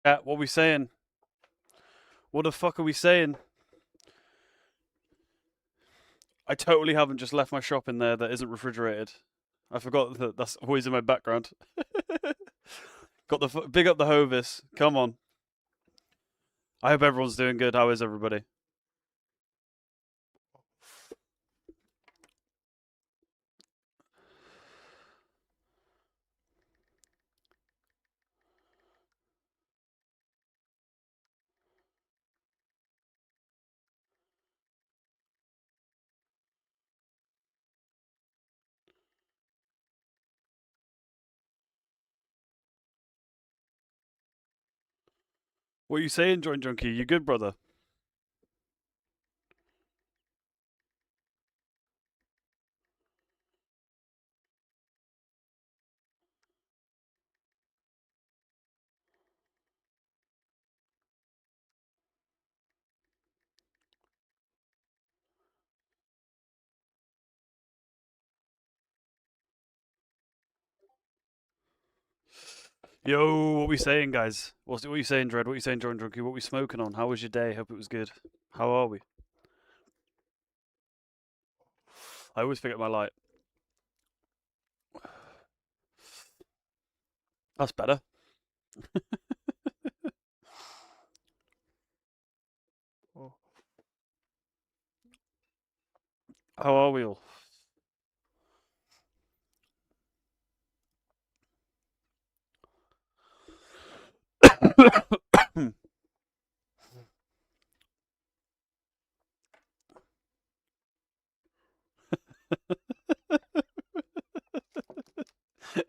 What are we saying? What the fuck are we saying? I totally haven't just left my shop in there that isn't refrigerated. I forgot that that's always in my background. Got the big up the Hovis. Come on. I hope everyone's doing good. How is everybody? What are you saying, Joint Junkie? You good, brother? Yo, what we saying, guys? What are you saying, Dread? What are you saying, Joint Junkie? What we smoking on? How was your day? Hope it was good. How are we? I always forget my light. That's better. How are we all?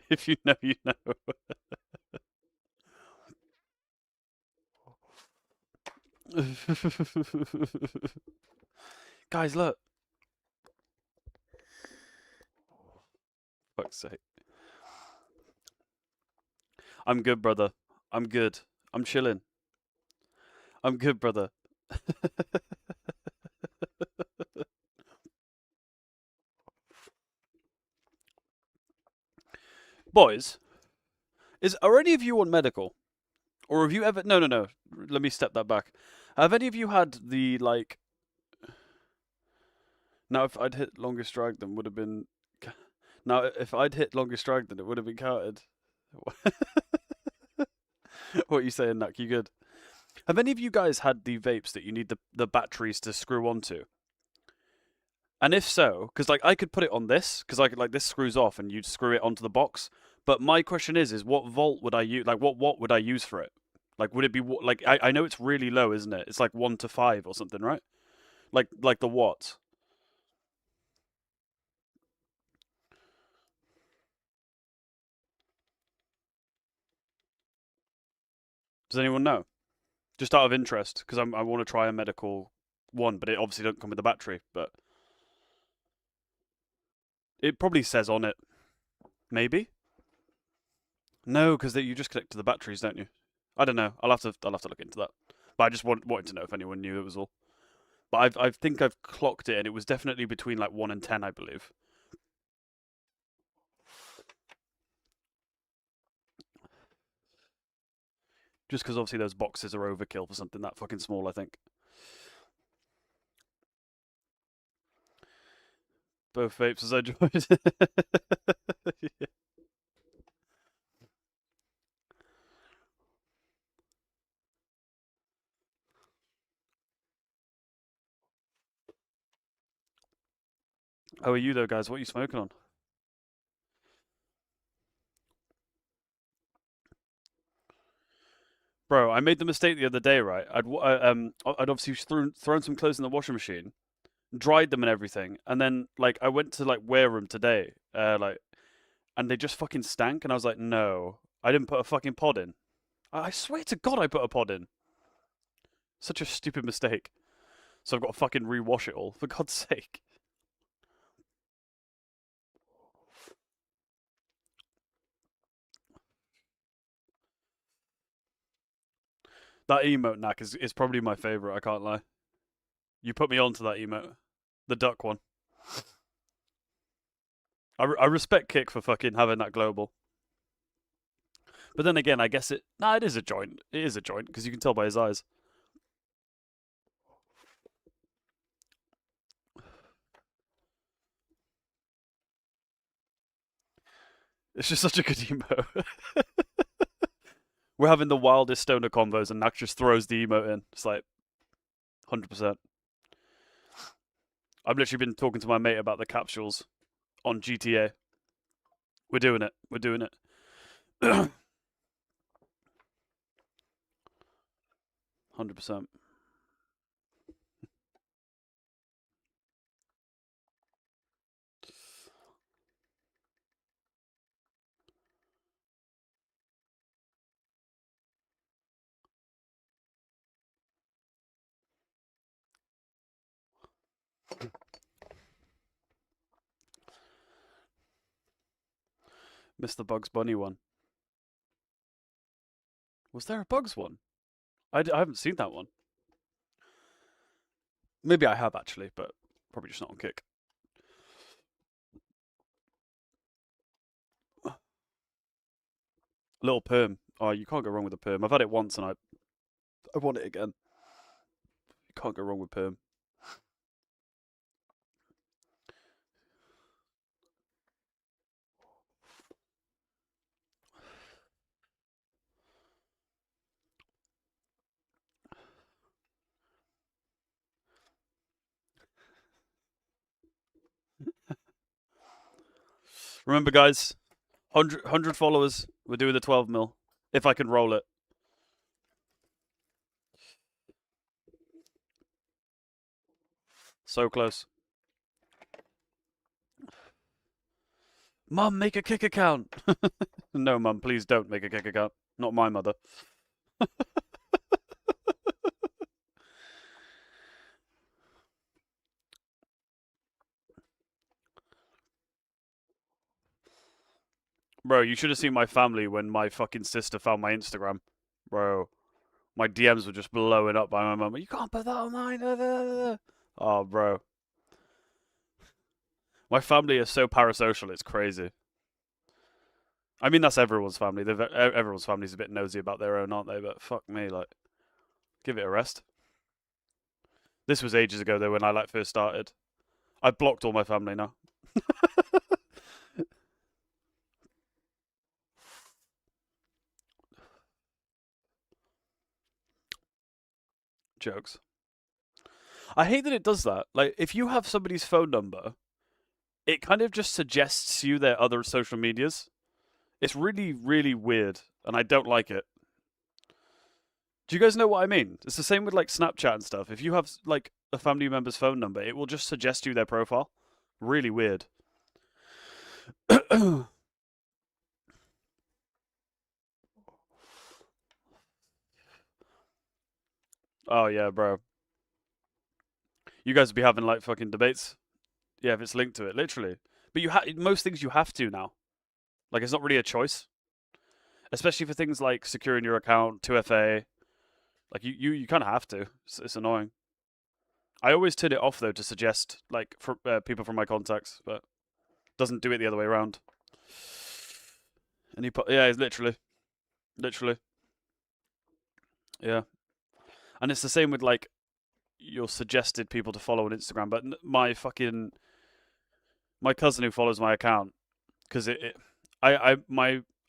If you know, you know. Guys, look. Fuck's sake. I'm good, brother. I'm good. I'm chilling. I'm good, brother. Boys, are any of you on medical? Or have you ever no. Let me step that back. Have any of you had the like now if I'd hit longest drag then would have been now if I'd hit longest drag then it would have been counted. What are you saying, Nak? You good? Have any of you guys had the vapes that you need the batteries to screw onto? And if so, because like I could put it on this, because I could like this screws off and you'd screw it onto the box. But my question is what volt would I use? Like what watt would I use for it? Like would it be like I know it's really low, isn't it? It's like 1 to 5 or something, right? Like the watts. Does anyone know? Just out of interest, because I want to try a medical one, but it obviously don't come with the battery. But it probably says on it, maybe. No, because you just connect to the batteries, don't you? I don't know. I'll have to look into that. But I just wanted to know if anyone knew. It was all. But I think I've clocked it, and it was definitely between like 1 and 10, I believe. Just because obviously those boxes are overkill for something that fucking small, I think. Both vapes as I joined. Yeah. How are you though, guys? What are you smoking on? Bro, I made the mistake the other day, right? I'd obviously thrown some clothes in the washing machine, dried them and everything, and then like I went to like wear them today, and they just fucking stank, and I was like, no, I didn't put a fucking pod in. I swear to God, I put a pod in. Such a stupid mistake. So I've got to fucking rewash it all, for God's sake. That emote knack is probably my favorite. I can't lie. You put me onto that emote, the duck one. I respect Kick for fucking having that global. But then again, I guess it. Nah, it is a joint. It is a joint because you can tell by his eyes. It's just such a good emo. We're having the wildest stoner combos, and Nak just throws the emote in. It's like 100%. I've literally been talking to my mate about the capsules on GTA. We're doing it. We're doing it. 100%. Missed the Bugs Bunny one. Was there a Bugs one? I haven't seen that one. Maybe I have actually, but probably just not on Kick. Little perm. Oh, you can't go wrong with a perm. I've had it once and I want it again. You can't go wrong with perm. Remember, guys, 100 followers. We're doing the 12 mil. If I can roll it. So close. Mum, make a Kick account. No, Mum, please don't make a Kick account. Not my mother. Bro, you should have seen my family when my fucking sister found my Instagram. Bro, my DMs were just blowing up by my mum. You can't put that on mine. Oh, bro. My family is so parasocial, it's crazy. I mean, that's everyone's family. Everyone's family's a bit nosy about their own, aren't they? But fuck me, like, give it a rest. This was ages ago, though, when I like first started. I've blocked all my family now. Jokes. I hate that it does that. Like, if you have somebody's phone number, it kind of just suggests you their other social medias. It's really, really weird, and I don't like it. Do you guys know what I mean? It's the same with like Snapchat and stuff. If you have like a family member's phone number, it will just suggest you their profile. Really weird. Oh yeah, bro. You guys would be having like fucking debates. Yeah, if it's linked to it, literally. But most things you have to now. Like it's not really a choice, especially for things like securing your account, 2FA. Like you kind of have to. It's annoying. I always turn it off though to suggest like for people from my contacts, but doesn't do it the other way around. And yeah, it's literally, yeah. And it's the same with like your suggested people to follow on Instagram. But my cousin who follows my account because I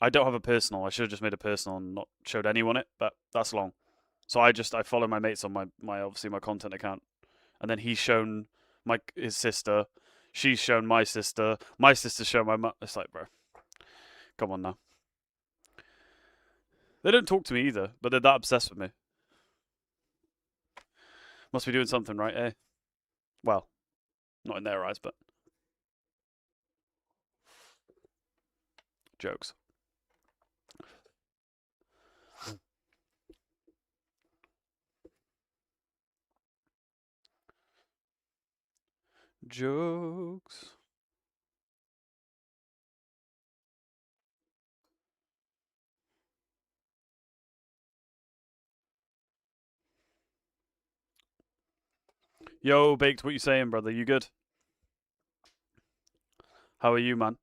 don't have a personal. I should have just made a personal and not showed anyone it, but that's long. So I follow my mates on my obviously my content account, and then he's shown his sister, she's shown my sister's shown my mum. It's like, bro, come on now. They don't talk to me either, but they're that obsessed with me. Must be doing something right, eh? Well, not in their eyes, but jokes. Jokes. Yo, Baked, what you saying, brother? You good? How are you, man?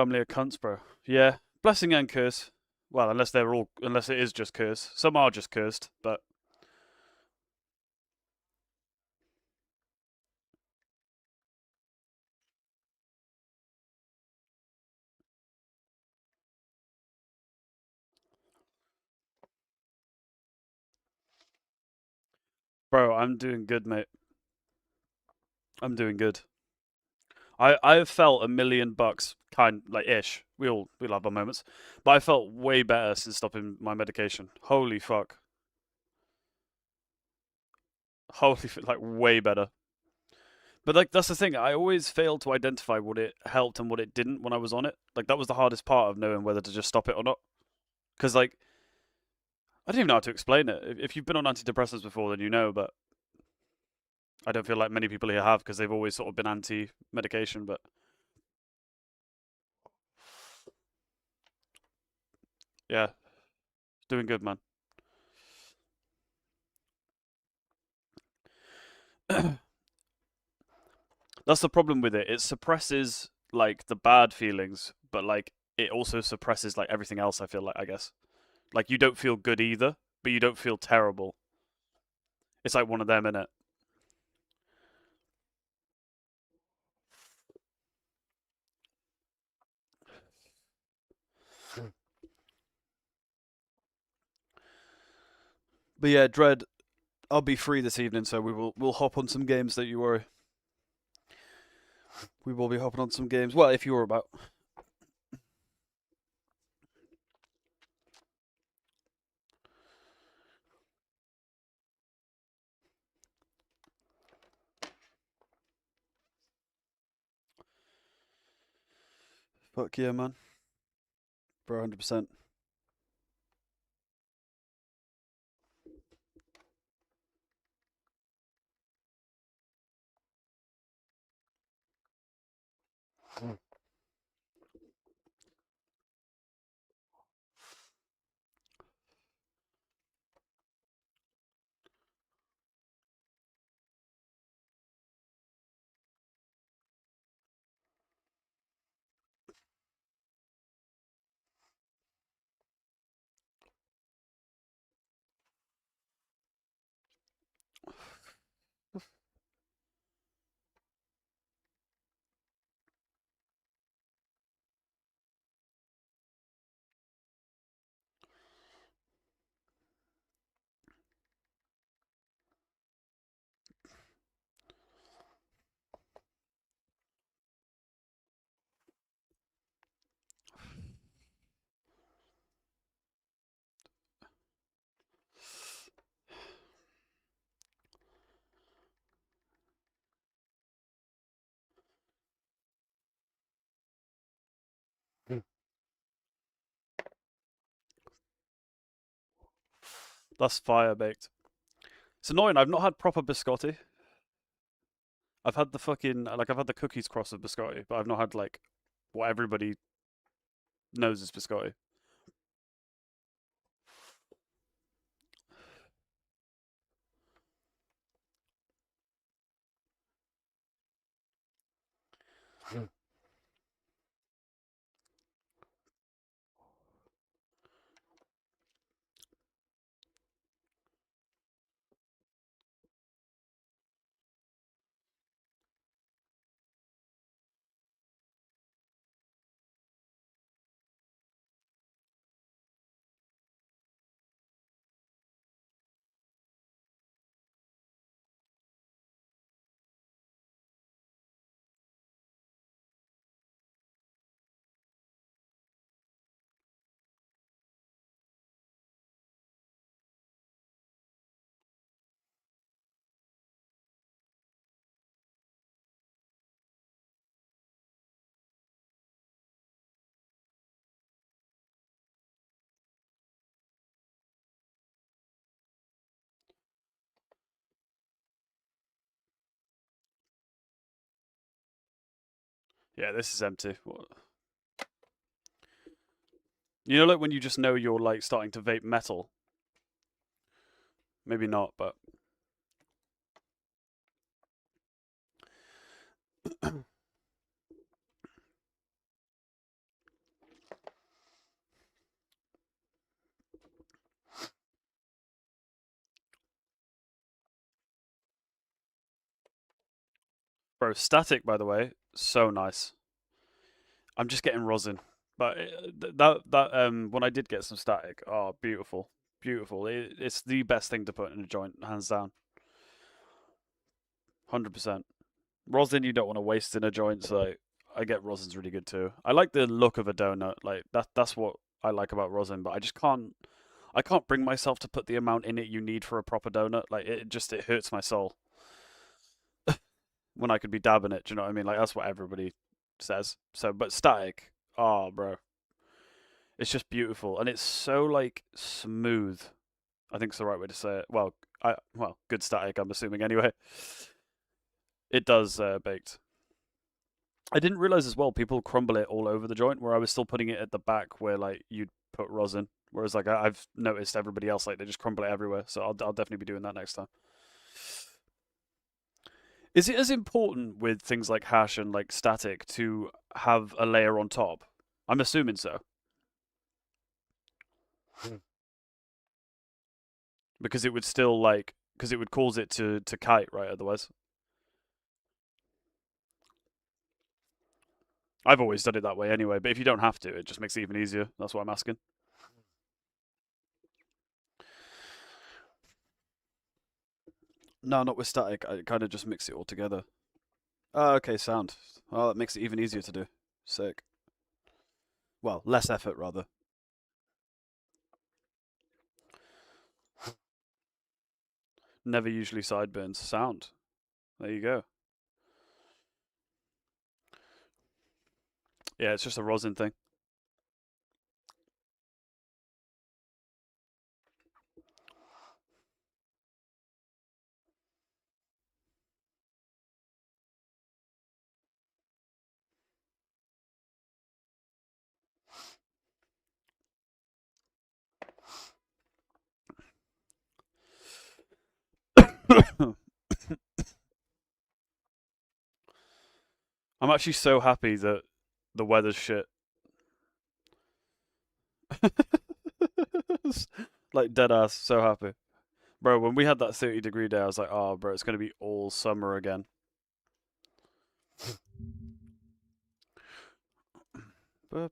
Family are cunts, bro. Yeah, blessing and curse. Well, unless it is just curse. Some are just cursed, but bro, I'm doing good, mate. I'm doing good. I've felt $1 million kind like ish. We'll have our moments, but I felt way better since stopping my medication. Holy fuck, like way better. But like that's the thing. I always failed to identify what it helped and what it didn't when I was on it. Like that was the hardest part of knowing whether to just stop it or not. Because like I don't even know how to explain it. If you've been on antidepressants before, then you know. But I don't feel like many people here have because they've always sort of been anti-medication. But yeah, doing good, man. That's the problem with it. It suppresses like the bad feelings, but like it also suppresses like everything else. I feel like I guess like you don't feel good either, but you don't feel terrible. It's like one of them in it. But yeah, Dread, I'll be free this evening, so we'll hop on some games. That you worry. We will be hopping on some games. Well, if you're about. Fuck yeah, man, bro, 100%. That's fire baked. It's annoying. I've not had proper biscotti. I've had the fucking like I've had the cookies cross of biscotti, but I've not had like what everybody knows is biscotti. Yeah, this is empty. What? You know, like when you just know you're like starting to vape metal. Maybe not, but Bro, static, by the way, so nice. I'm just getting rosin, but when I did get some static, oh, beautiful, beautiful. It's the best thing to put in a joint, hands down, 100%. Rosin you don't want to waste in a joint, so I get rosin's really good too. I like the look of a donut, like that's what I like about rosin, but I can't bring myself to put the amount in it you need for a proper donut. Like it hurts my soul when I could be dabbing it. Do you know what I mean? Like that's what everybody says. So, but static, oh, bro, it's just beautiful, and it's so like smooth. I think it's the right way to say it. Well, good static. I'm assuming anyway. It does baked. I didn't realize as well. People crumble it all over the joint, where I was still putting it at the back where like you'd put rosin. Whereas like I've noticed everybody else like they just crumble it everywhere. So I'll definitely be doing that next time. Is it as important with things like hash and like static to have a layer on top? I'm assuming so. Because it would still like because it would cause it to kite, right? Otherwise, I've always done it that way anyway. But if you don't have to, it just makes it even easier. That's what I'm asking. No, not with static. I kind of just mix it all together. Oh, okay, sound. Oh, that makes it even easier to do. Sick. Well, less effort rather. Never usually sideburns. Sound. There you go. Yeah, it's just a rosin thing. I'm actually so happy that the weather's shit. Like dead ass, so happy. Bro, when we had that 30-degree day, I was like, oh, bro, it's going to be all summer again. Bro,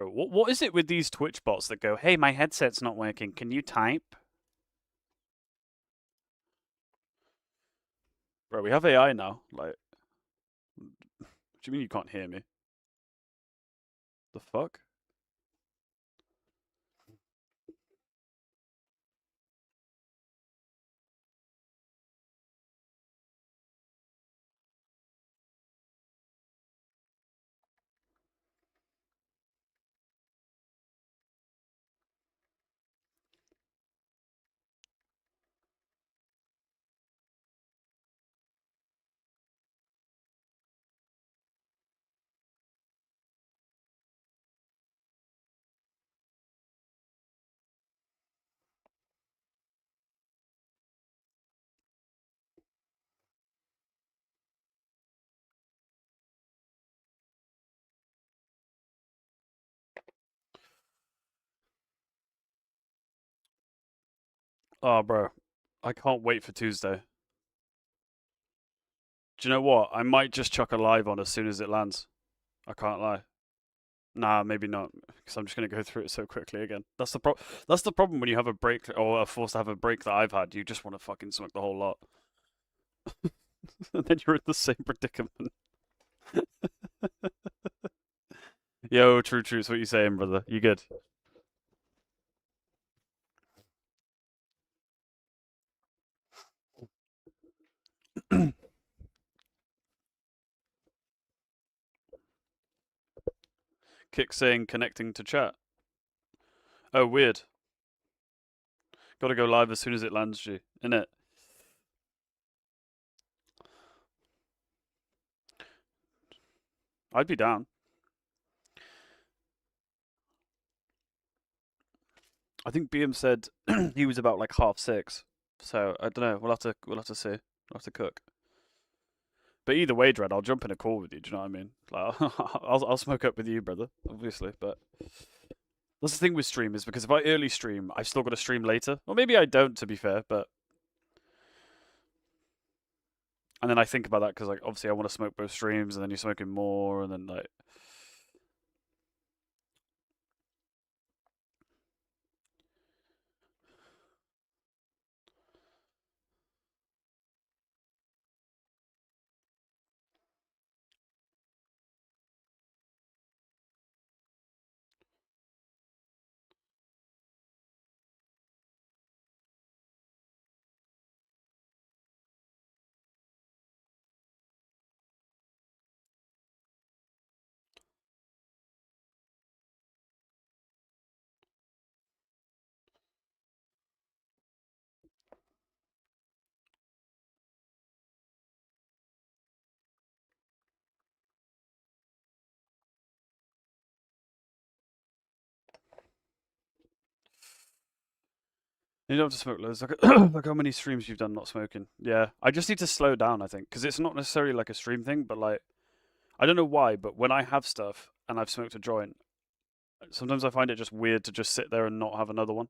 what is it with these Twitch bots that go, hey, my headset's not working, can you type? Bro, we have AI now. Like, what do you mean you can't hear me? The fuck? Oh, bro, I can't wait for Tuesday. Do you know what? I might just chuck a live on as soon as it lands. I can't lie. Nah, maybe not, because I'm just gonna go through it so quickly again. That's the problem when you have a break or are forced to have a break that I've had. You just want to fucking smoke the whole lot, and then you're in the same predicament. Yo, true, true. It's what you saying, brother. You good? Kick saying connecting to chat. Oh, weird. Got to go live as soon as it lands, G. Innit? I'd be down. I think BM said he was about like 6:30. So I don't know. We'll have to see. We'll have to cook. But either way, Dread, I'll jump in a call with you. Do you know what I mean? Like, I'll smoke up with you, brother. Obviously, but That's the thing with stream is because if I early stream, I've still got to stream later. Or maybe I don't, to be fair, but and then I think about that because like obviously I want to smoke both streams, and then you're smoking more, and then like you don't have to smoke loads. Like like how many streams you've done not smoking. Yeah, I just need to slow down. I think because it's not necessarily like a stream thing, but like I don't know why, but when I have stuff and I've smoked a joint, sometimes I find it just weird to just sit there and not have another one.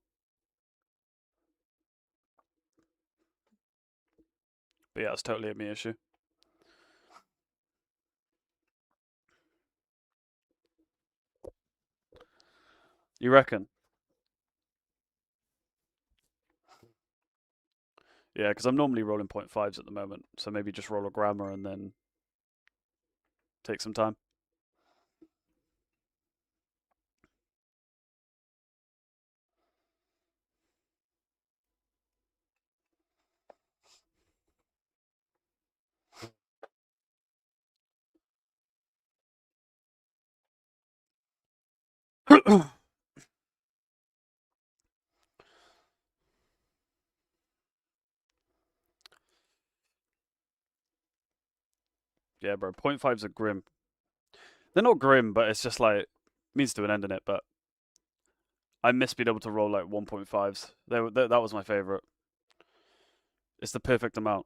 But yeah, it's totally a me issue. You reckon? Yeah, because I'm normally rolling 0.5s at the moment, so maybe just roll a grammer and then take some time. Yeah, bro, 0.5s are grim. They're not grim, but it's just like means to an end in it. But I miss being able to roll like 1.5s. That was my favorite. It's the perfect amount.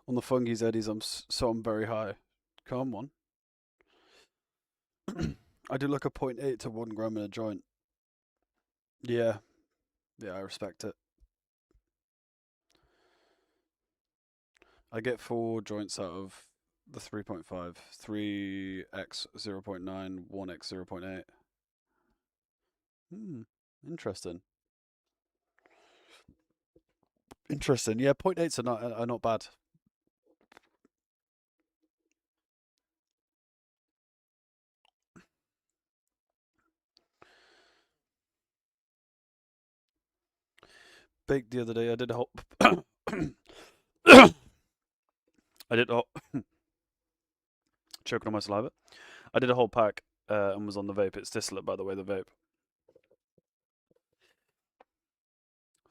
On the fungies eddies, I'm very high. Come on. I do like a point 0.8 to 1 gram in a joint. Yeah, yeah, I respect it. I get 4 joints out of the 3.5, 3x 0.9, 1x 0.8. Hmm, interesting. Interesting. Yeah, 0.8s are not bad. Baked the other day. I did a whole. I did a whole. Choking on my saliva. I did a whole pack and was on the vape. It's distillate, by the way, the vape.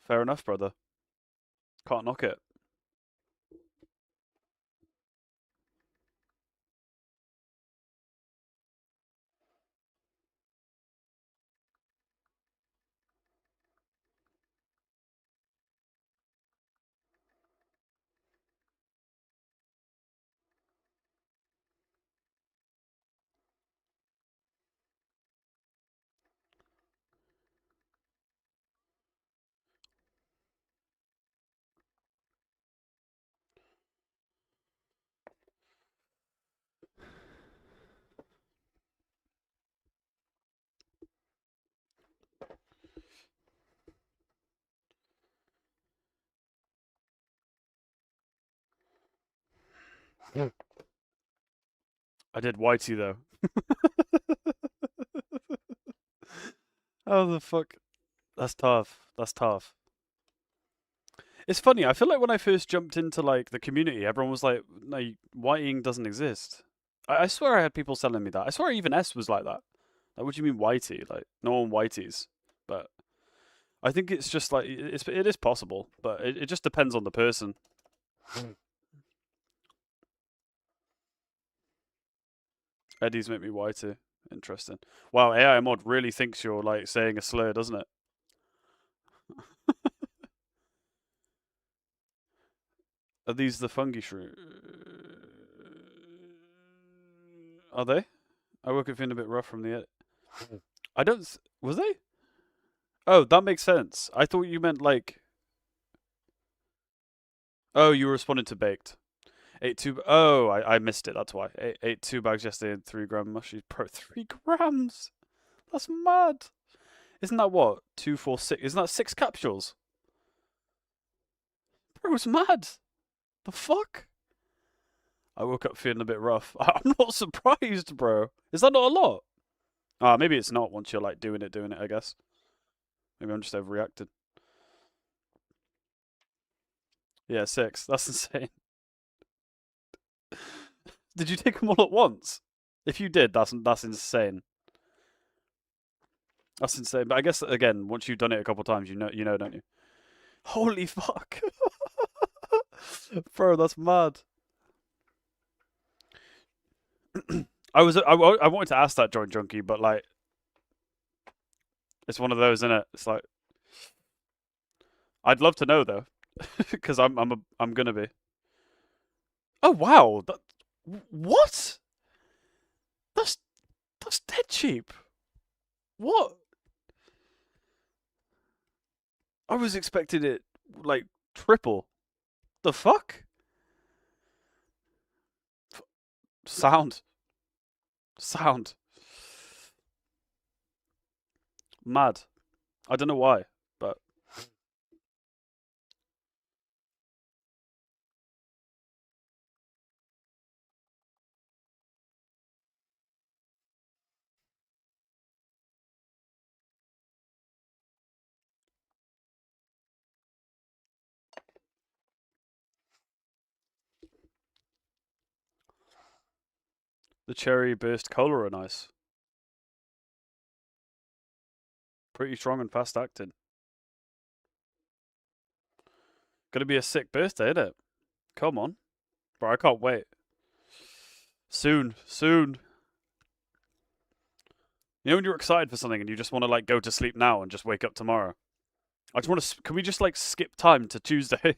Fair enough, brother. Can't knock it. I did whitey though. How the fuck? That's tough. That's tough. It's funny. I feel like when I first jumped into like the community, everyone was like, "No, whiting doesn't exist." I swear I had people telling me that. I swear even S was like that. Like, what do you mean whitey? Like, no one whiteys. But I think it's just like it is possible, but it just depends on the person. Eddies make me whitey. Interesting. Wow, AI mod really thinks you're like saying a slur, doesn't it? Are these the fungi shrew? Are they? I woke up feeling a bit rough from the edit. I don't. Was they? Oh, that makes sense. I thought you meant like. Oh, you were responding to baked. Ate two. Oh, I missed it. That's why. Ate 2 bags yesterday and 3 gram mushies. Bro, 3 grams. That's mad. Isn't that what? 2, 4, 6. Isn't that 6 capsules? Bro, it's mad. The fuck? I woke up feeling a bit rough. I'm not surprised, bro. Is that not a lot? Ah, maybe it's not once you're like doing it, I guess. Maybe I'm just overreacting. Yeah, 6. That's insane. Did you take them all at once? If you did, that's insane. That's insane. But I guess again, once you've done it a couple times, you know, don't you? Holy fuck, bro, that's mad. I wanted to ask that, Joint Junkie, but like, it's one of those, isn't it? It's like, I'd love to know though, because I'm gonna be. Oh wow, what? That's dead cheap. What? I was expecting it like triple. The fuck? Sound. Mad. I don't know why, but the cherry burst cola are nice. Pretty strong and fast acting. Gonna be a sick birthday, isn't it? Come on. Bro, I can't wait. Soon. You know when you're excited for something and you just want to like go to sleep now and just wake up tomorrow? I just want to. Can we just like skip time to Tuesday?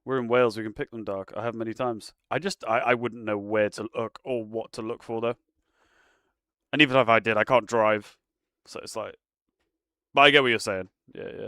We're in Wales. We can pick them dark. I have many times. I wouldn't know where to look or what to look for though. And even if I did, I can't drive. So it's like. But I get what you're saying. Yeah.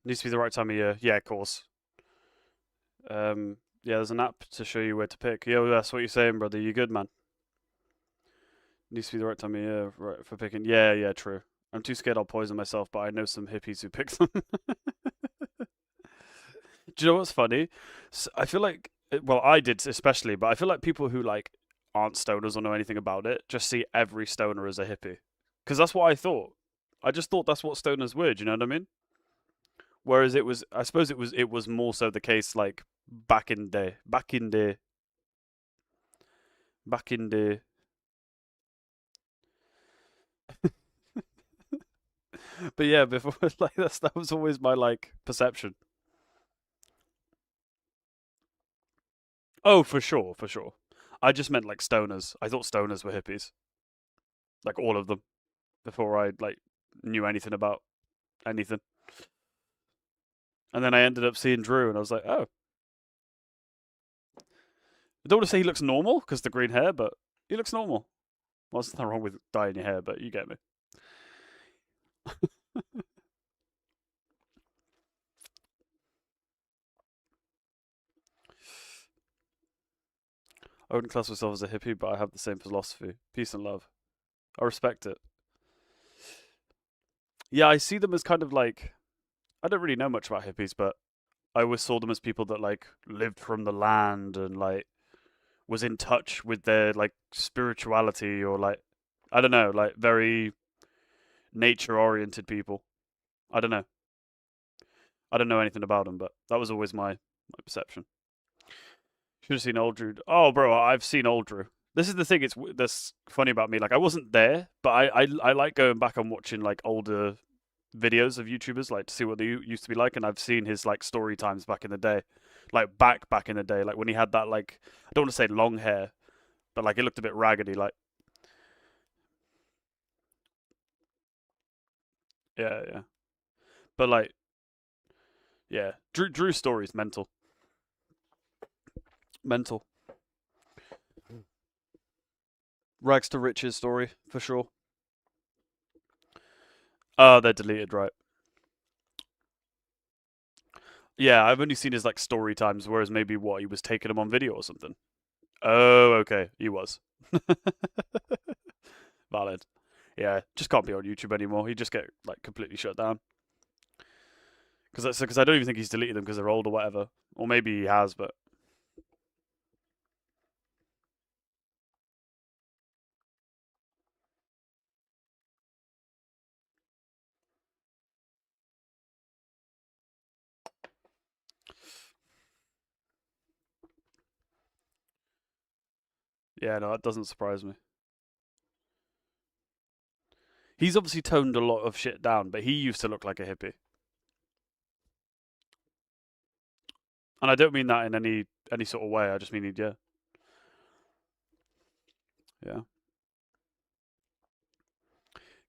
Needs to be the right time of year. Yeah, of course. Yeah, there's an app to show you where to pick. Yeah, that's what you're saying, brother. You good, man? Needs to be the right time of year right, for picking. Yeah, true. I'm too scared I'll poison myself, but I know some hippies who pick them. Do you know what's funny? I feel like, well, I did especially, but I feel like people who like aren't stoners or know anything about it just see every stoner as a hippie, because that's what I thought. I just thought that's what stoners were. Do you know what I mean? Whereas it was, I suppose it was more so the case like back in the. But yeah, before like that was always my like perception. Oh, for sure. I just meant like stoners. I thought stoners were hippies, like all of them, before I like knew anything about anything. And then I ended up seeing Drew, and I was like, oh. I don't want to say he looks normal because the green hair, but he looks normal. Well, there's nothing wrong with dyeing your hair, but you get me. I wouldn't class myself as a hippie, but I have the same philosophy. Peace and love. I respect it. Yeah, I see them as kind of like, I don't really know much about hippies, but I always saw them as people that like lived from the land and like was in touch with their like spirituality or like I don't know, like very nature oriented people. I don't know. I don't know anything about them, but that was always my perception. Should have seen old Drew. Oh, bro, I've seen old Drew. This is the thing. It's that's funny about me. Like I wasn't there, but I like going back and watching like older videos of YouTubers, like to see what they used to be like. And I've seen his like story times back in the day, like back in the day, like when he had that like I don't want to say long hair, but like it looked a bit raggedy. Like yeah, yeah. But like yeah, Drew's story is mental, mental. Rags to riches story for sure. Oh, they're deleted, right? Yeah, I've only seen his like story times, whereas maybe what he was taking them on video or something. Oh, okay, he was. Valid. Yeah, just can't be on YouTube anymore. He just get like completely shut down. Because I don't even think he's deleted them because they're old or whatever, or maybe he has, but yeah, no, that doesn't surprise me. He's obviously toned a lot of shit down, but he used to look like a hippie, and I don't mean that in any sort of way. I just mean he, yeah, yeah.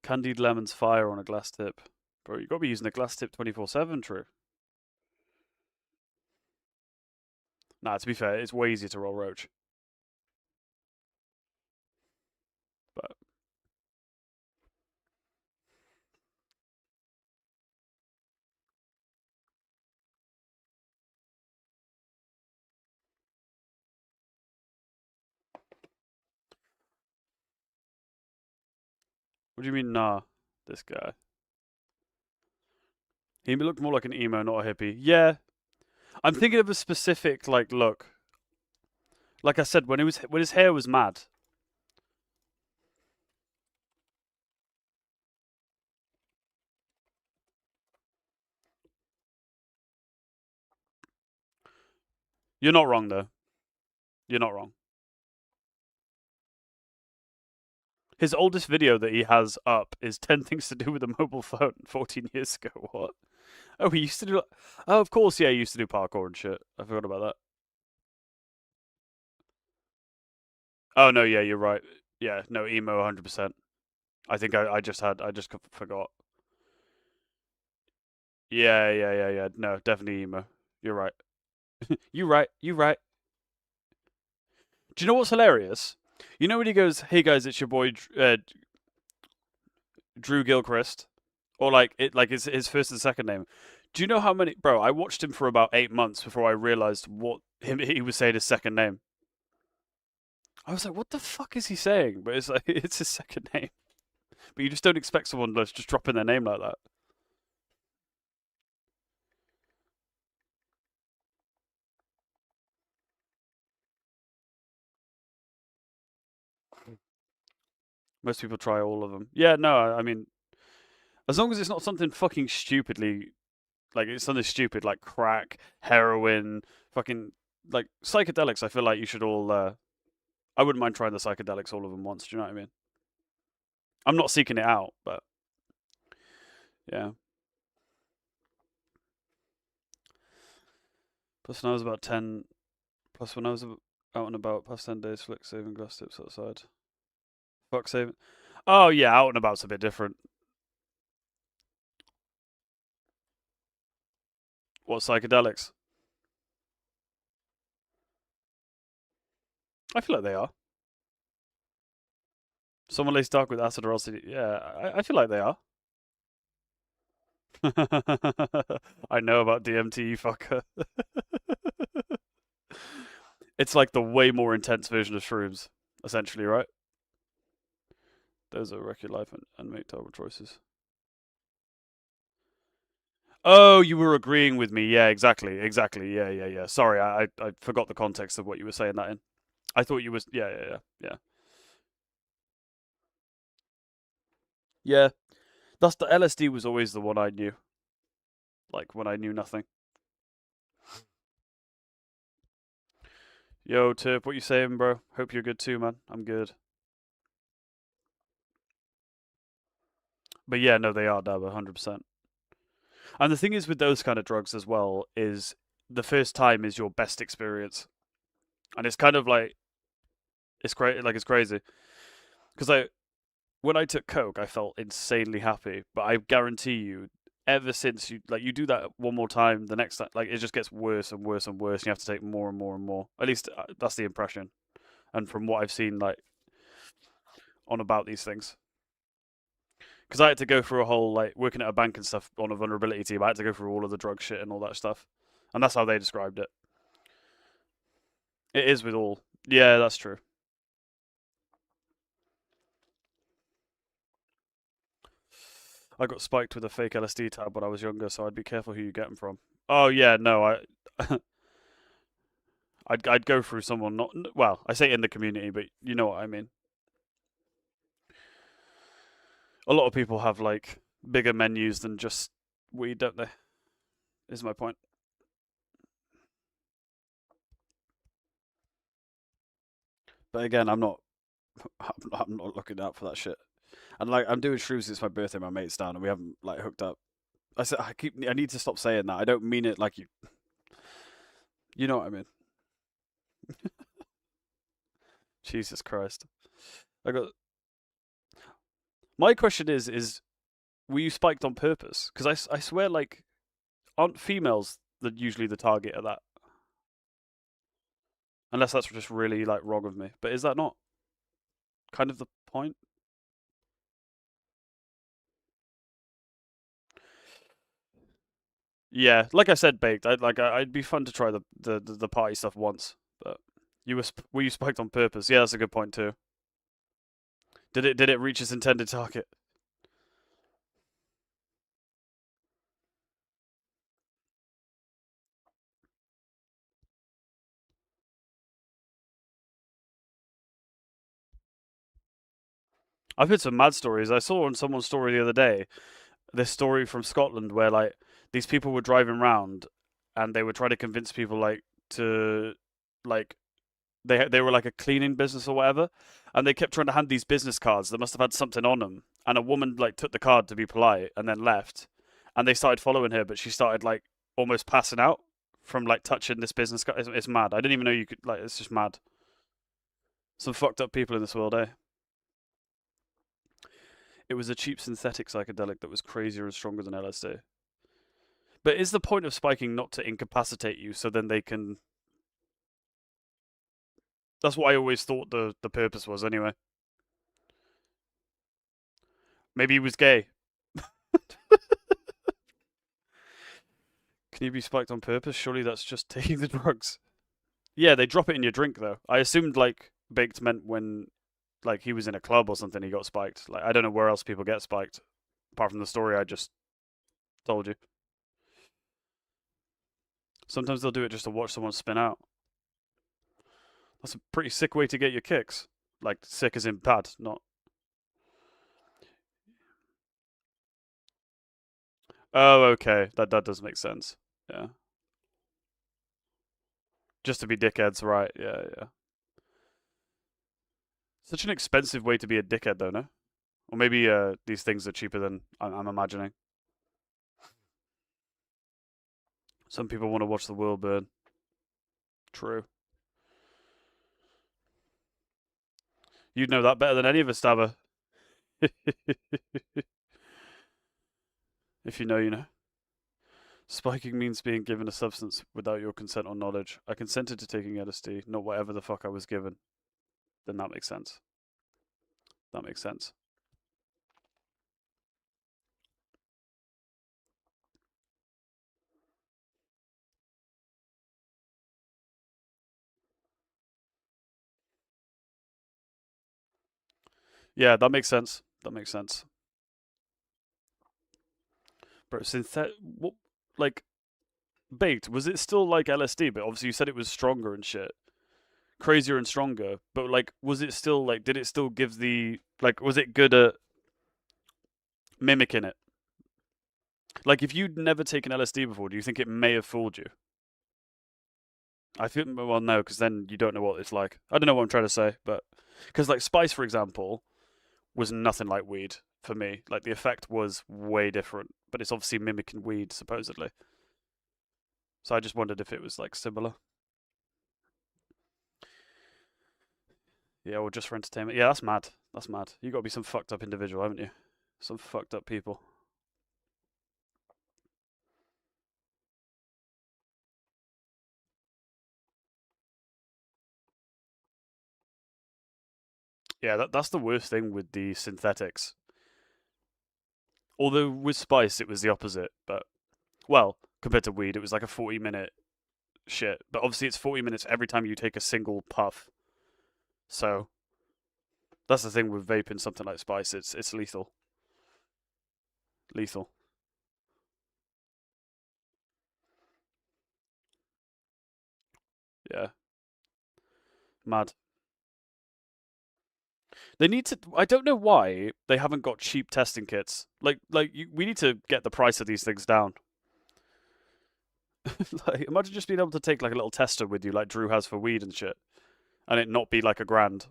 Candied lemons fire on a glass tip, bro. You got to be using a glass tip 24/7. True. Nah, to be fair, it's way easier to roll roach. But what do you mean, nah? This guy. He looked more like an emo, not a hippie. Yeah, I'm thinking of a specific like look. Like I said, when his hair was mad. You're not wrong though. You're not wrong. His oldest video that he has up is 10 things to do with a mobile phone 14 years ago. What? Oh, he used to do. Oh, of course, yeah, he used to do parkour and shit. I forgot about that. Oh, no, yeah, you're right. Yeah, no, emo 100%. I think I just forgot. Yeah, yeah, yeah, yeah. No, definitely emo. You're right. You right. You right. Do you know what's hilarious? You know when he goes, "Hey guys, it's your boy Drew Gilchrist," or like it, like his first and second name. Do you know how many? Bro, I watched him for about 8 months before I realized what he was saying his second name. I was like, "What the fuck is he saying?" But it's like it's his second name. But you just don't expect someone to just drop in their name like that. Most people try all of them. Yeah, no, I mean, as long as it's not something fucking stupidly like it's something stupid like crack, heroin, fucking like psychedelics. I feel like you should all. I wouldn't mind trying the psychedelics all of them once. Do you know what I mean? I'm not seeking it out, but yeah. Plus, when I was about 10, plus when I was out and about past 10 days, flick saving glass tips outside. Fuck saving. Oh yeah, out and about's a bit different. What psychedelics? I feel like they are. Someone lays dark with acid or LCD. Yeah, I feel like they are. I know about DMT, you fucker. It's like the way more intense version of shrooms, essentially, right? Those are wreck your life and make terrible choices. Oh, you were agreeing with me. Yeah, exactly, exactly. Yeah, yeah, yeah. Sorry, I forgot the context of what you were saying that in. I thought you was yeah, yeah, yeah, yeah. Yeah, that's the LSD was always the one I knew. Like when I knew nothing. Yo, Tip, what you saying, bro? Hope you're good too, man. I'm good. But yeah, no, they are dab, 100%. And the thing is with those kind of drugs as well is the first time is your best experience, and it's kind of like it's crazy because I when I took coke, I felt insanely happy. But I guarantee you, ever since you do that one more time, the next time like it just gets worse and worse and worse. And you have to take more and more and more. At least that's the impression, and from what I've seen like on about these things. Because I had to go through a whole like working at a bank and stuff on a vulnerability team. I had to go through all of the drug shit and all that stuff, and that's how they described it. It is with all. Yeah, that's true. I got spiked with a fake LSD tab when I was younger, so I'd be careful who you get them from. Oh yeah, no, I'd go through someone not well. I say in the community, but you know what I mean. A lot of people have like bigger menus than just weed, don't they? Is my point. But again, I'm not. I'm not looking out for that shit. And like, I'm doing shrooms since my birthday. My mate's down, and we haven't like hooked up. I said I keep. I need to stop saying that. I don't mean it like you. You know what I mean. Jesus Christ. I got. My question is were you spiked on purpose? Because I swear like aren't females usually the target of that? Unless that's just really like wrong of me. But is that not kind of the point? Yeah, like I said, baked. I'd be fun to try the party stuff once, but were you spiked on purpose? Yeah, that's a good point too. Did it reach its intended target? I've heard some mad stories. I saw on someone's story the other day this story from Scotland where like these people were driving around and they were trying to convince people like to like they were like a cleaning business or whatever, and they kept trying to hand these business cards that must have had something on them. And a woman like took the card to be polite and then left, and they started following her, but she started like almost passing out from like touching this business card. It's mad. I didn't even know you could like. It's just mad. Some fucked up people in this world, eh? It was a cheap synthetic psychedelic that was crazier and stronger than LSD. But is the point of spiking not to incapacitate you so then they can? That's what I always thought the purpose was. Anyway, maybe he was gay. Can you be spiked on purpose? Surely that's just taking the drugs. Yeah, they drop it in your drink though. I assumed like baked meant when like he was in a club or something he got spiked. Like I don't know where else people get spiked apart from the story I just told you. Sometimes they'll do it just to watch someone spin out. That's a pretty sick way to get your kicks. Like sick as in bad, not. Oh, okay. That does make sense. Yeah. Just to be dickheads, right? Yeah, yeah. Such an expensive way to be a dickhead, though, no? Or maybe these things are cheaper than I'm imagining. Some people want to watch the world burn. True. You'd know that better than any of us, Stabber. If you know, you know. Spiking means being given a substance without your consent or knowledge. I consented to taking LSD, not whatever the fuck I was given. Then that makes sense. That makes sense. Yeah, that makes sense. That makes sense. Bro, synthetic. What? Like, baked, was it still like LSD? But obviously, you said it was stronger and shit. Crazier and stronger. But, like, was it still, like, did it still give the. Like, was it good at mimicking it? Like, if you'd never taken LSD before, do you think it may have fooled you? I think, well, no, because then you don't know what it's like. I don't know what I'm trying to say, but. Because, like, Spice, for example, was nothing like weed for me. Like, the effect was way different, but it's obviously mimicking weed, supposedly. So I just wondered if it was, like, similar. Yeah, or just for entertainment. Yeah, that's mad. That's mad. You got to be some fucked up individual, haven't you? Some fucked up people. Yeah, that's the worst thing with the synthetics. Although with Spice, it was the opposite. But, well, compared to weed, it was like a 40-minute shit. But obviously, it's 40 minutes every time you take a single puff. So, that's the thing with vaping something like Spice. It's lethal. Lethal. Yeah. Mad. They need to. I don't know why they haven't got cheap testing kits. We need to get the price of these things down. Like, imagine just being able to take like a little tester with you, like Drew has for weed and shit, and it not be like a grand.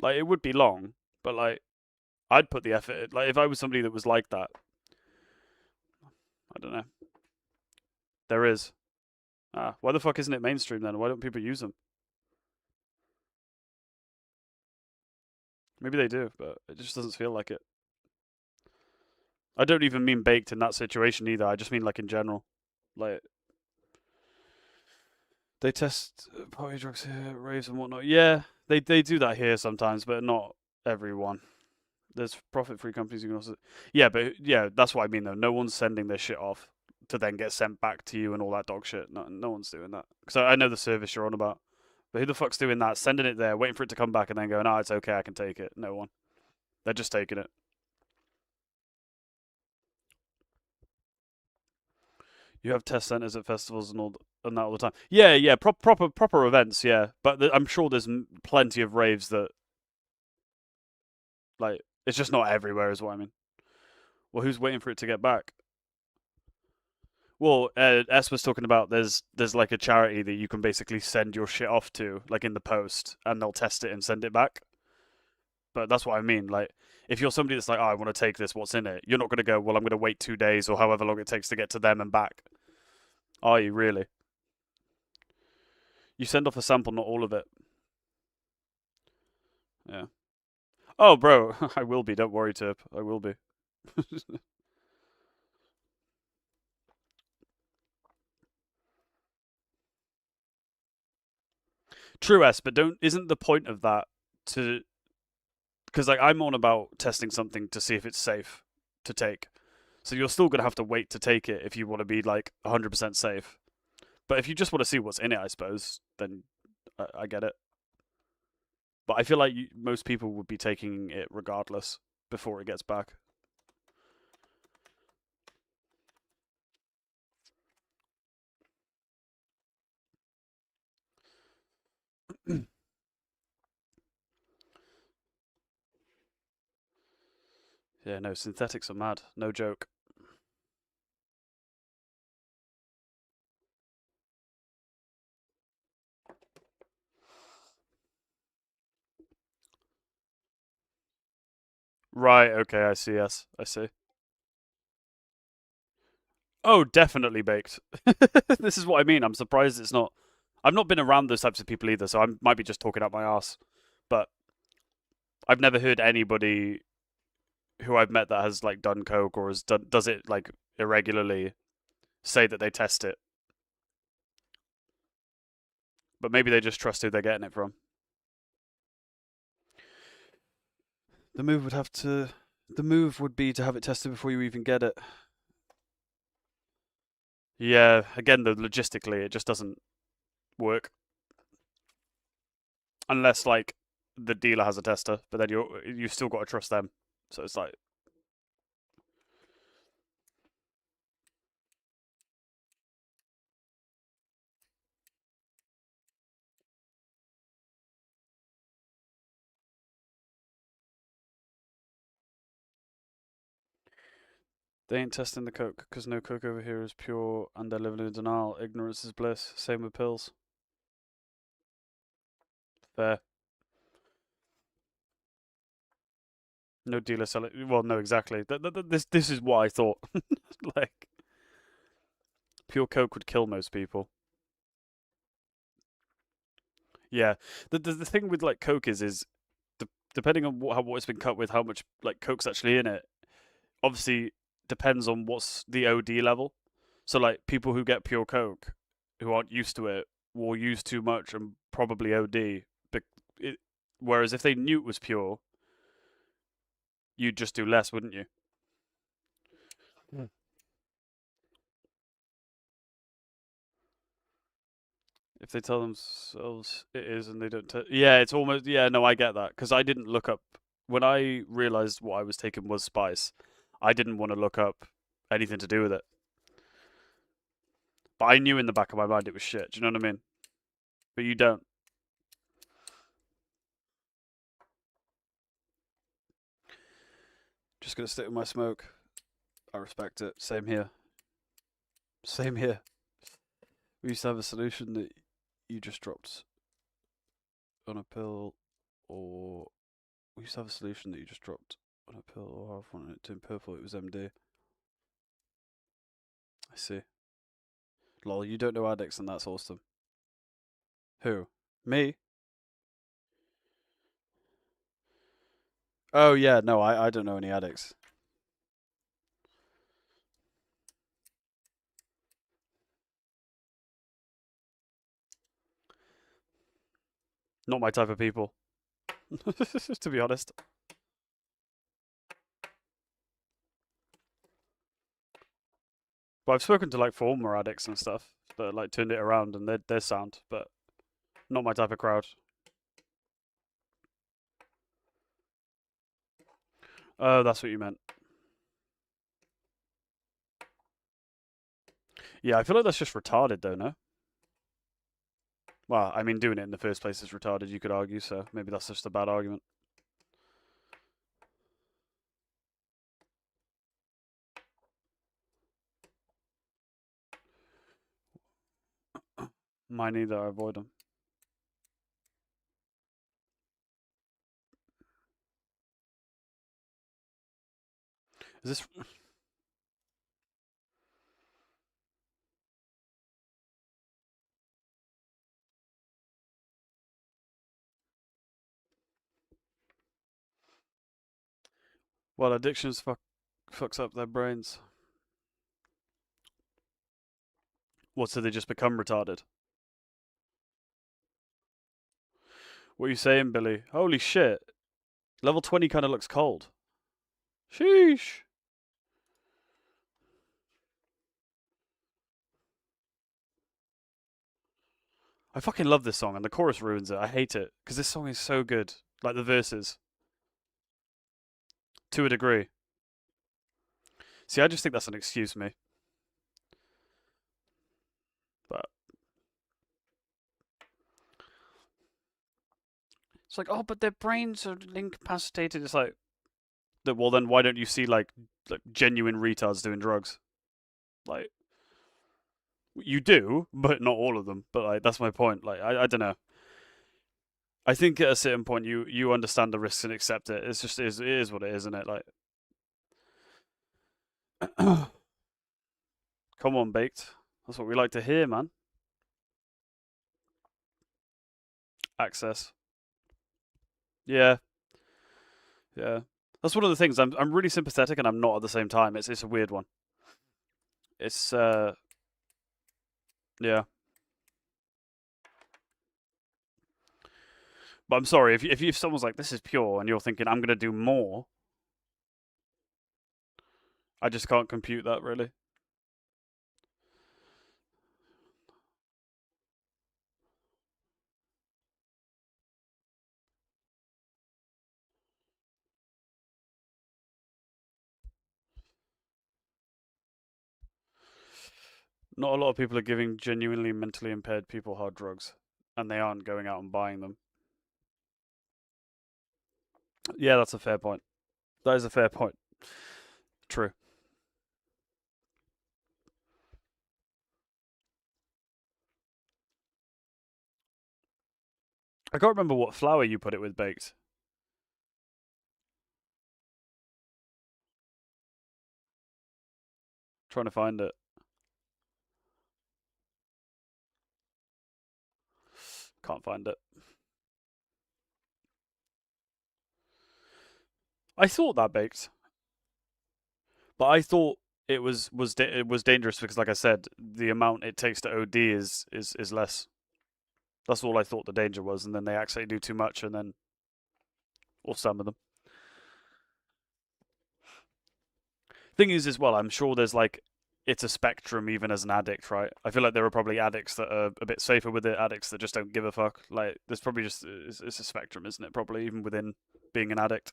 Like, it would be long, but like, I'd put the effort. Like, if I was somebody that was like that, I don't know. There is. Ah, why the fuck isn't it mainstream then? Why don't people use them? Maybe they do, but it just doesn't feel like it. I don't even mean baked in that situation either. I just mean like in general. Like, they test party drugs here, raves and whatnot. Yeah, they do that here sometimes, but not everyone. There's profit-free companies you can also. Yeah, but yeah, that's what I mean though. No one's sending their shit off to then get sent back to you and all that dog shit. No one's doing that. Because I know the service you're on about. But who the fuck's doing that? Sending it there, waiting for it to come back, and then going, "Ah, it's okay, I can take it." No one. They're just taking it. You have test centers at festivals and that all the time. Yeah, yeah, proper events. Yeah, but I'm sure there's plenty of raves that like it's just not everywhere, is what I mean. Well, who's waiting for it to get back? Well, S was talking about there's like a charity that you can basically send your shit off to, like in the post, and they'll test it and send it back. But that's what I mean. Like, if you're somebody that's like, oh, I want to take this, what's in it? You're not going to go, well, I'm going to wait 2 days or however long it takes to get to them and back. Are you really? You send off a sample, not all of it. Yeah. Oh, bro, I will be. Don't worry, Tip. I will be. True, S, but don't. Isn't the point of that to? Because like I'm on about testing something to see if it's safe to take. So you're still gonna have to wait to take it if you want to be like 100% safe. But if you just want to see what's in it, I suppose, then I get it. But I feel like most people would be taking it regardless before it gets back. Yeah, no, synthetics are mad. No joke. Right, okay, I see, yes, I see. Oh, definitely baked. This is what I mean. I'm surprised it's not. I've not been around those types of people either, so I might be just talking out my ass. But I've never heard anybody who I've met that has like done coke or does it like irregularly say that they test it, but maybe they just trust who they're getting it from. The move would have to. The move would be to have it tested before you even get it. Yeah, again, though, logistically, it just doesn't work unless like the dealer has a tester, but then you still got to trust them. So it's like they ain't testing the coke because no coke over here is pure, and they're living in denial. Ignorance is bliss. Same with pills. Fair. No dealer selling. Well, no, exactly. This is what I thought. Like pure coke would kill most people. Yeah. The thing with like coke is depending on what it's been cut with, how much like coke's actually in it. Obviously, depends on what's the OD level. So like people who get pure coke, who aren't used to it, will use too much and probably OD. But whereas if they knew it was pure, you'd just do less, wouldn't you? Mm. If they tell themselves it is and they don't, yeah, it's almost yeah. No, I get that because I didn't look up when I realized what I was taking was spice. I didn't want to look up anything to do with it, but I knew in the back of my mind it was shit. Do you know what I mean? But you don't. Just gonna stick with my smoke. I respect it. Same here. Same here. We used to have a solution that you just dropped on a pill, or we used to have a solution that you just dropped on a pill, or half wanted it to in purple. It was MD. I see. Lol, you don't know addicts, and that's awesome. Who? Me? Oh yeah, no, I don't know any addicts. Not my type of people, to be honest. But I've spoken to like former addicts and stuff that like turned it around, and they're sound, but not my type of crowd. Oh, that's what you meant. Yeah, I feel like that's just retarded, though. No. Well, I mean, doing it in the first place is retarded. You could argue, so maybe that's just a bad argument. Mine either. I avoid them. Is this? Well, addictions fucks up their brains. What? So they just become retarded? What are you saying, Billy? Holy shit! Level 20 kind of looks cold. Sheesh. I fucking love this song, and the chorus ruins it. I hate it because this song is so good. Like the verses, to a degree. See, I just think that's an excuse me. But it's like, oh, but their brains are incapacitated. It's like, well, then why don't you see like genuine retards doing drugs? Like you do, but not all of them. But like that's my point. Like I don't know. I think at a certain point you understand the risks and accept it. It's just it is what it is, isn't it? Like, come on, baked. That's what we like to hear, man. Access. Yeah, yeah. That's one of the things. I'm really sympathetic and I'm not at the same time. It's a weird one. It's yeah. But I'm sorry if someone's like this is pure and you're thinking I'm gonna do more, I just can't compute that really. Not a lot of people are giving genuinely mentally impaired people hard drugs, and they aren't going out and buying them. Yeah, that's a fair point. That is a fair point. True. I can't remember what flour you put it with baked. Trying to find it. Can't find it. I thought that baked, but I thought it was dangerous because, like I said, the amount it takes to OD is less. That's all I thought the danger was, and then they actually do too much, and then or some of them. Thing is, as well, I'm sure there's like it's a spectrum even as an addict, right? I feel like there are probably addicts that are a bit safer with it, addicts that just don't give a fuck. Like there's probably just it's a spectrum, isn't it? Probably even within being an addict.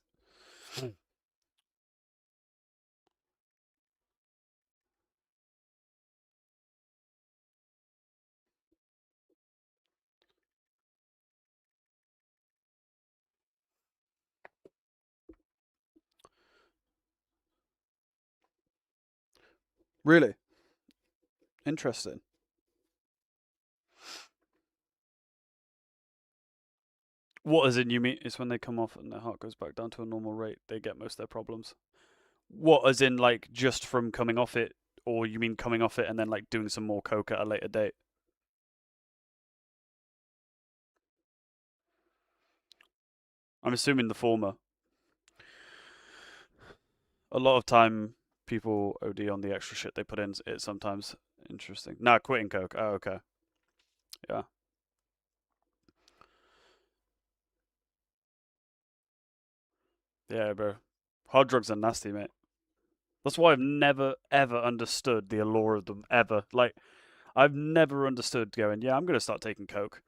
Really interesting. What is in you mean? It's when they come off and their heart goes back down to a normal rate, they get most of their problems. What, as in like just from coming off it, or you mean coming off it and then like doing some more coke at a later date? I'm assuming the former. A lot of time people OD on the extra shit they put in it sometimes. Interesting. Nah, quitting coke. Oh, okay. Yeah. Yeah, bro. Hard drugs are nasty, mate. That's why I've never ever understood the allure of them ever. Like I've never understood going, yeah, I'm gonna start taking coke.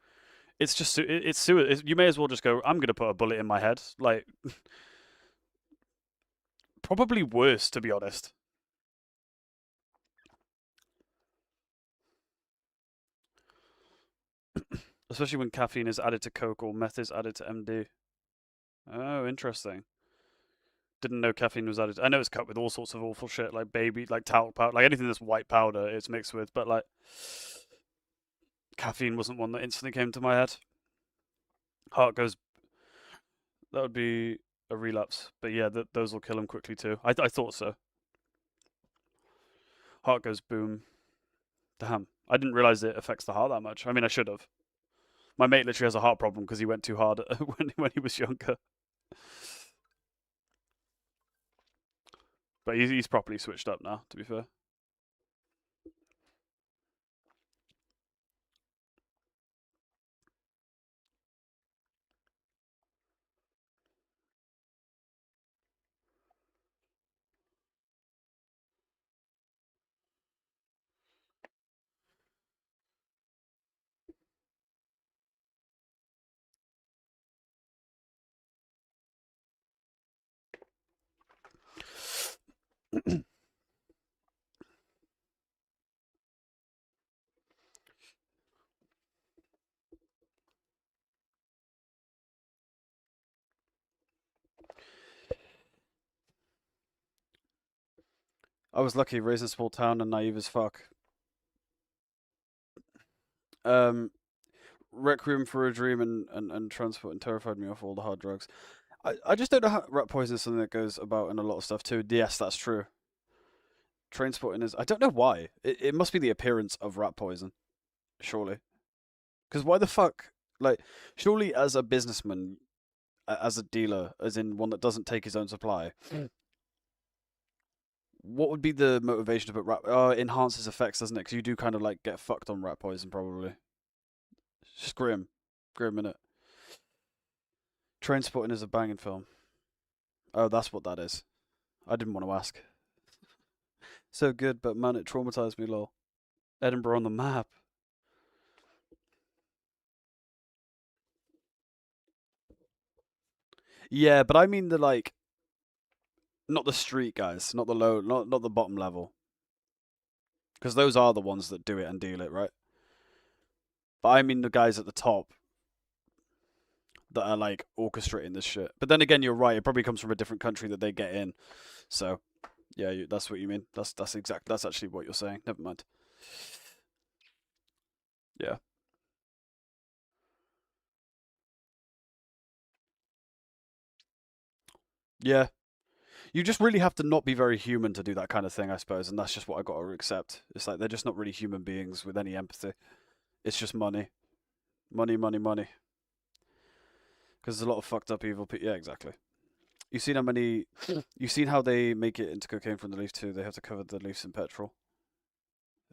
It's just you may as well just go. I'm gonna put a bullet in my head. Like probably worse to be honest. Especially when caffeine is added to coke or meth is added to MD. Oh, interesting. Didn't know caffeine was added. I know it's cut with all sorts of awful shit like baby, like talc powder, like anything that's white powder. It's mixed with, but like caffeine wasn't one that instantly came to my head. Heart goes. That would be a relapse, but yeah, those will kill him quickly too. I thought so. Heart goes boom. Damn, I didn't realize it affects the heart that much. I mean, I should have. My mate literally has a heart problem because he went too hard when he was younger. But he's properly switched up now. To be fair. I was lucky, raised in a small town and naive as fuck. Um, Requiem for a Dream and Transport and terrified me off all the hard drugs. I just don't know how rat poison is something that goes about in a lot of stuff too. Yes, that's true. Train spotting is. I don't know why. It must be the appearance of rat poison, surely. Because why the fuck? Like, surely as a businessman, as a dealer, as in one that doesn't take his own supply, what would be the motivation to put rat? Oh, it enhances effects, doesn't it? Because you do kind of like get fucked on rat poison, probably. It's just grim, innit? Trainspotting is a banging film. Oh, that's what that is. I didn't want to ask. So good, but man, it traumatized me, lol. Edinburgh on the map. Yeah, but I mean the like, not the street guys, not the low, not the bottom level, because those are the ones that do it and deal it, right? But I mean the guys at the top that are like orchestrating this shit. But then again, you're right. It probably comes from a different country that they get in. So yeah, that's what you mean. That's actually what you're saying. Never mind. Yeah. Yeah. You just really have to not be very human to do that kind of thing, I suppose, and that's just what I got to accept. It's like they're just not really human beings with any empathy. It's just money, money, money, money. Because there's a lot of fucked up evil people. Yeah, exactly. You've seen how many. You've seen how they make it into cocaine from the leaf too. They have to cover the leaves in petrol.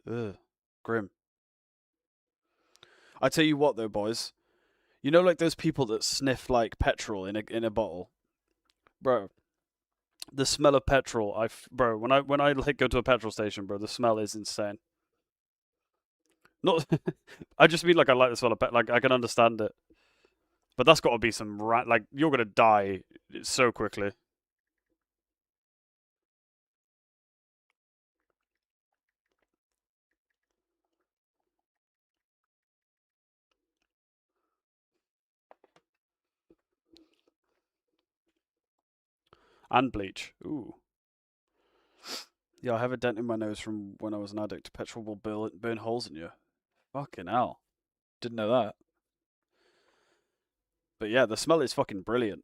Ugh, grim. I tell you what, though, boys. You know, like those people that sniff like petrol in a bottle, bro. The smell of petrol, bro. When I like go to a petrol station, bro, the smell is insane. Not, I just mean like I like the smell of pet. Like I can understand it, but that's got to be some rat. Like you're gonna die so quickly. And bleach. Ooh. Yeah, I have a dent in my nose from when I was an addict. Petrol will burn holes in you. Fucking hell. Didn't know that. But yeah, the smell is fucking brilliant.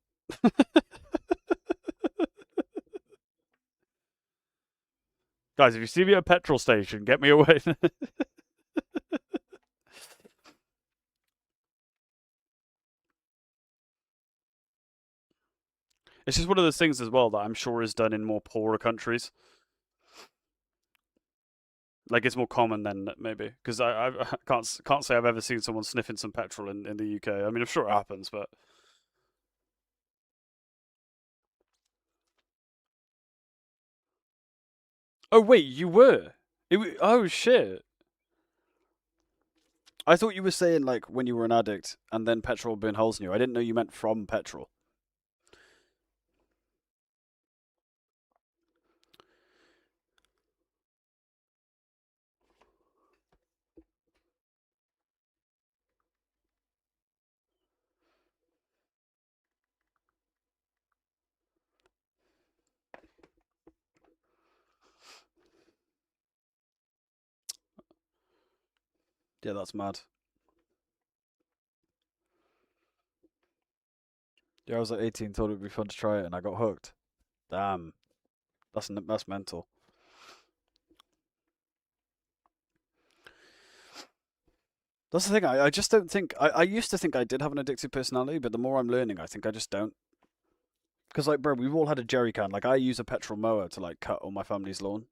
Guys, if you see me at a petrol station, get me away. It's just one of those things as well that I'm sure is done in more poorer countries. Like it's more common than maybe because I can't say I've ever seen someone sniffing some petrol in the UK. I mean, I'm sure it happens, but oh wait, you were. Oh shit. I thought you were saying like when you were an addict and then petrol burned holes in you. I didn't know you meant from petrol. Yeah, that's mad. Yeah, I was like 18, thought it'd be fun to try it, and I got hooked. Damn, that's mental. That's the thing. I just don't think. I used to think I did have an addictive personality, but the more I'm learning, I think I just don't. Because like, bro, we've all had a jerry can. Like, I use a petrol mower to like cut all my family's lawn,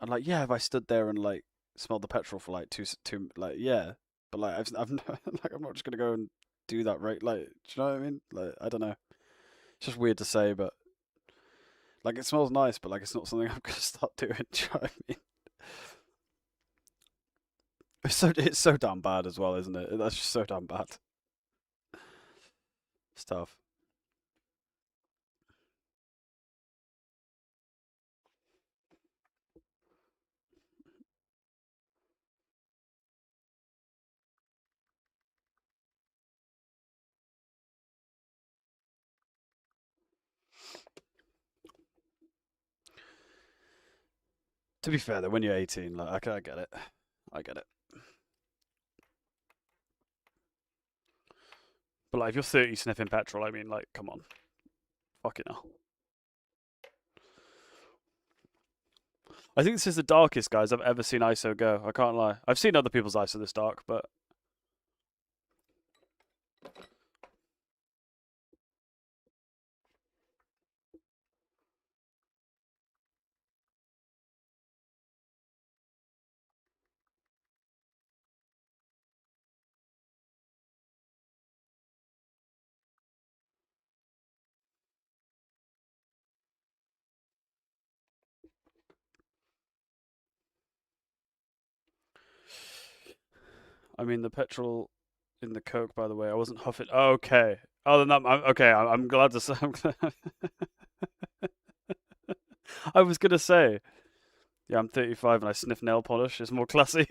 and like, yeah, if I stood there and like smelled the petrol for like two, like, yeah, but like, I've like, I'm not just gonna go and do that, right? Like, do you know what I mean? Like, I don't know. It's just weird to say, but like, it smells nice, but like, it's not something I'm gonna start doing. Do you know what I mean? It's so damn bad as well, isn't it? That's just so damn bad. It's tough. To be fair, though, when you're 18, like, I get it. I get it. But like, if you're 30 sniffing petrol, I mean, like, come on, fucking hell. I think this is the darkest, guys, I've ever seen ISO go. I can't lie. I've seen other people's ISO this dark, but I mean, the petrol in the Coke, by the way, I wasn't huffing. Oh, okay. Other than that, okay. I'm glad to say. I was gonna say, yeah, I'm 35 and I sniff nail polish. It's more classy.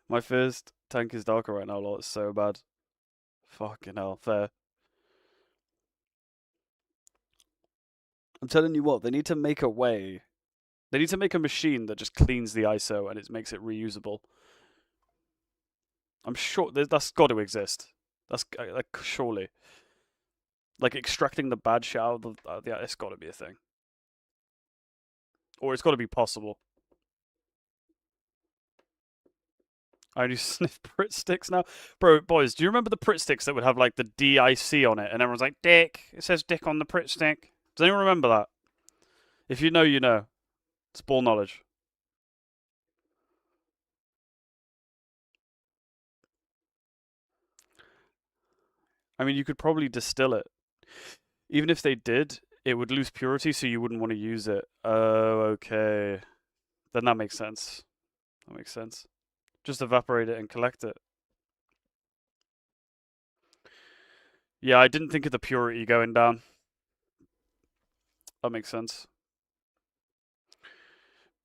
My first tank is darker right now, lol. It's so bad. Fucking hell, fair. I'm telling you what, they need to make a way. They need to make a machine that just cleans the ISO and it makes it reusable. I'm sure that's got to exist. That's like surely like extracting the bad shit out of the it's got to be a thing, or it's got to be possible. I only sniff Pritt sticks now, bro. Boys, do you remember the Pritt sticks that would have like the DIC on it, and everyone's like, "Dick." It says "Dick" on the Pritt stick. Does anyone remember that? If you know, you know. It's ball knowledge. I mean, you could probably distill it. Even if they did, it would lose purity, so you wouldn't want to use it. Oh, okay. Then that makes sense. That makes sense. Just evaporate it and collect it. Yeah, I didn't think of the purity going down. That makes sense.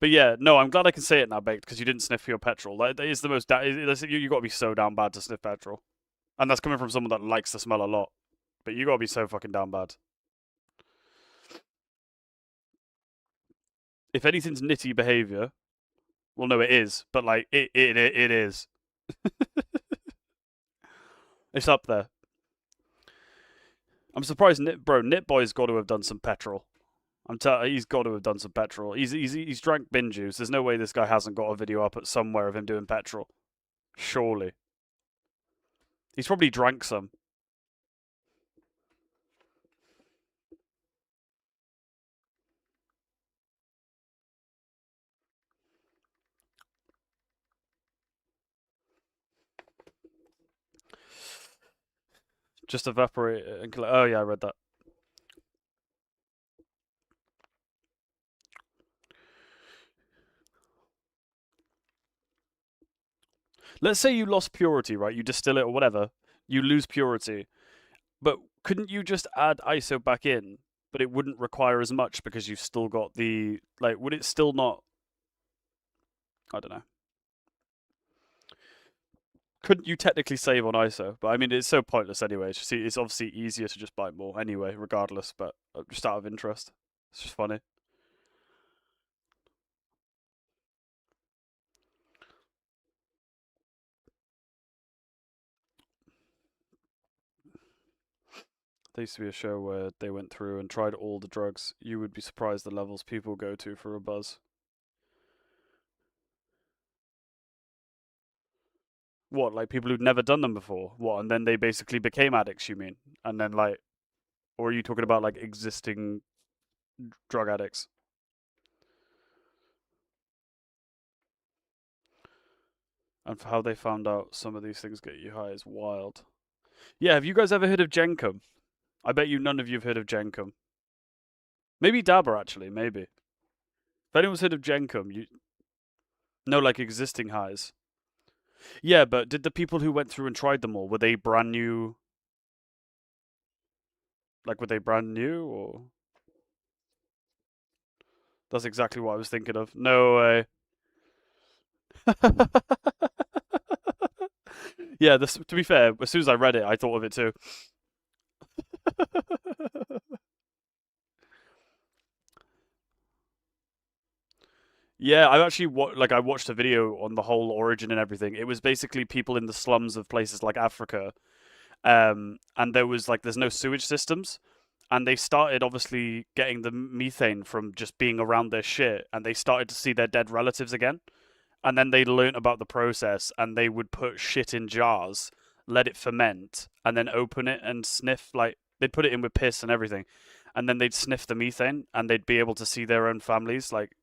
But yeah, no, I'm glad I can say it now, Baked, because you didn't sniff your petrol. That is the most. You got to be so down bad to sniff petrol, and that's coming from someone that likes the smell a lot. But you got to be so fucking down bad. If anything's nitty behavior, well, no, it is. But like it is. It's up there. I'm surprised, bro. Nitboy's got to have done some petrol. He's got to have done some petrol. He's drank bin juice. There's no way this guy hasn't got a video up at somewhere of him doing petrol. Surely. He's probably drank some. Just evaporate it and collect. Oh yeah, I read that. Let's say you lost purity, right? You distill it or whatever. You lose purity. But couldn't you just add ISO back in? But it wouldn't require as much because you've still got the like. Would it still not? I don't know. Couldn't you technically save on ISO? But I mean, it's so pointless anyway. It's obviously easier to just buy more anyway, regardless. But just out of interest, it's just funny. There used to be a show where they went through and tried all the drugs. You would be surprised the levels people go to for a buzz. What, like people who'd never done them before? What, and then they basically became addicts, you mean? And then like, or are you talking about like existing drug addicts? And for how they found out some of these things get you high is wild. Yeah, have you guys ever heard of Jenkum? I bet you none of you have heard of Jenkum. Maybe Dabber actually, maybe. If anyone's heard of Jenkum, you know like existing highs. Yeah, but did the people who went through and tried them all, were they brand new? Like, were they brand new or? That's exactly what I was thinking of. No way. Yeah, to be fair, as soon as I read it, I thought of it too. Yeah, I actually I watched a video on the whole origin and everything. It was basically people in the slums of places like Africa, and there's no sewage systems, and they started obviously getting the methane from just being around their shit, and they started to see their dead relatives again. And then they learnt about the process, and they would put shit in jars, let it ferment, and then open it and sniff. Like they'd put it in with piss and everything, and then they'd sniff the methane, and they'd be able to see their own families. Like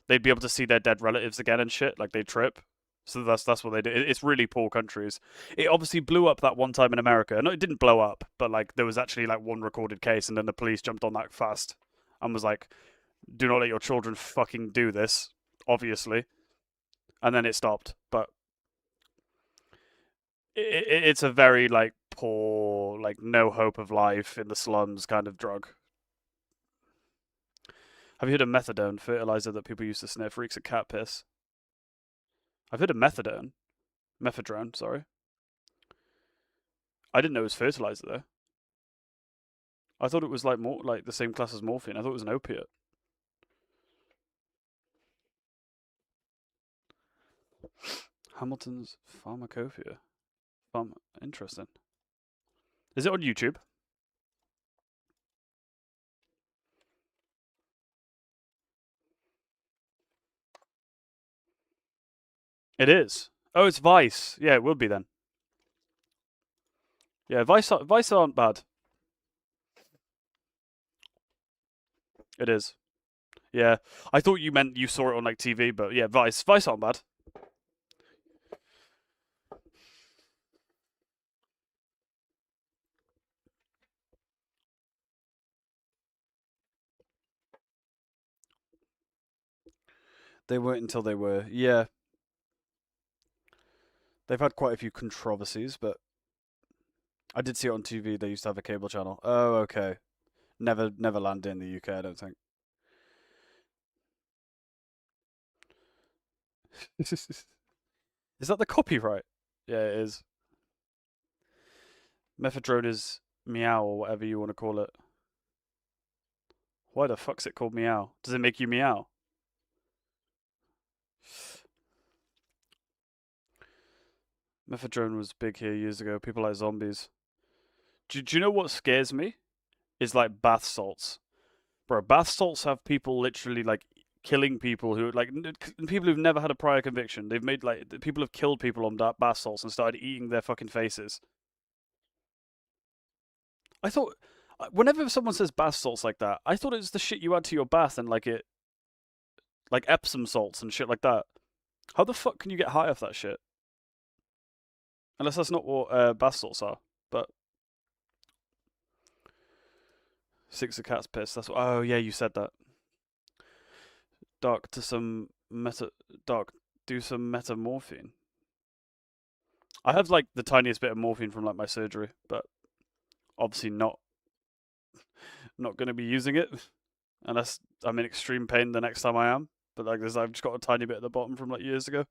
they'd be able to see their dead relatives again and shit. Like they trip. So that's what they do. It's really poor countries. It obviously blew up that one time in America. No, it didn't blow up, but like there was actually like one recorded case, and then the police jumped on that fast and was like, "Do not let your children fucking do this." Obviously. and then it stopped. But it's a very like poor, like no hope of life in the slums kind of drug. Have you heard of methadone, fertilizer that people use to snare freaks at cat piss? I've heard of mephedrone. Sorry, I didn't know it was fertilizer though. I thought it was like more like the same class as morphine. I thought it was an opiate. Hamilton's Pharmacopoeia. Interesting. Is it on YouTube? It is. Oh, it's Vice. Yeah, it will be then. Yeah, Vice aren't bad. It is. Yeah, I thought you meant you saw it on like TV, but yeah, Vice aren't bad. They weren't until they were. Yeah, they've had quite a few controversies, but I did see it on TV. They used to have a cable channel. Oh, okay. Never landed in the UK, I don't think. Is that the copyright? Yeah, it is. Mephedrone is meow or whatever you want to call it. Why the fuck's it called meow? Does it make you meow? Mephedrone was big here years ago. People like zombies. Do you know what scares me? Is like bath salts. Bro, bath salts have people literally like killing people who like people who've never had a prior conviction. They've made like people have killed people on bath salts and started eating their fucking faces. I thought whenever someone says bath salts like that, I thought it was the shit you add to your bath and like Epsom salts and shit like that. How the fuck can you get high off that shit? Unless that's not what bath salts are. But six of cat's piss. That's what. Oh yeah, you said that. Dark to some meta. Dark. Do some metamorphine. I have like the tiniest bit of morphine from like my surgery, but obviously not going to be using it unless I'm in extreme pain the next time I am. But like this, I've just got a tiny bit at the bottom from like years ago.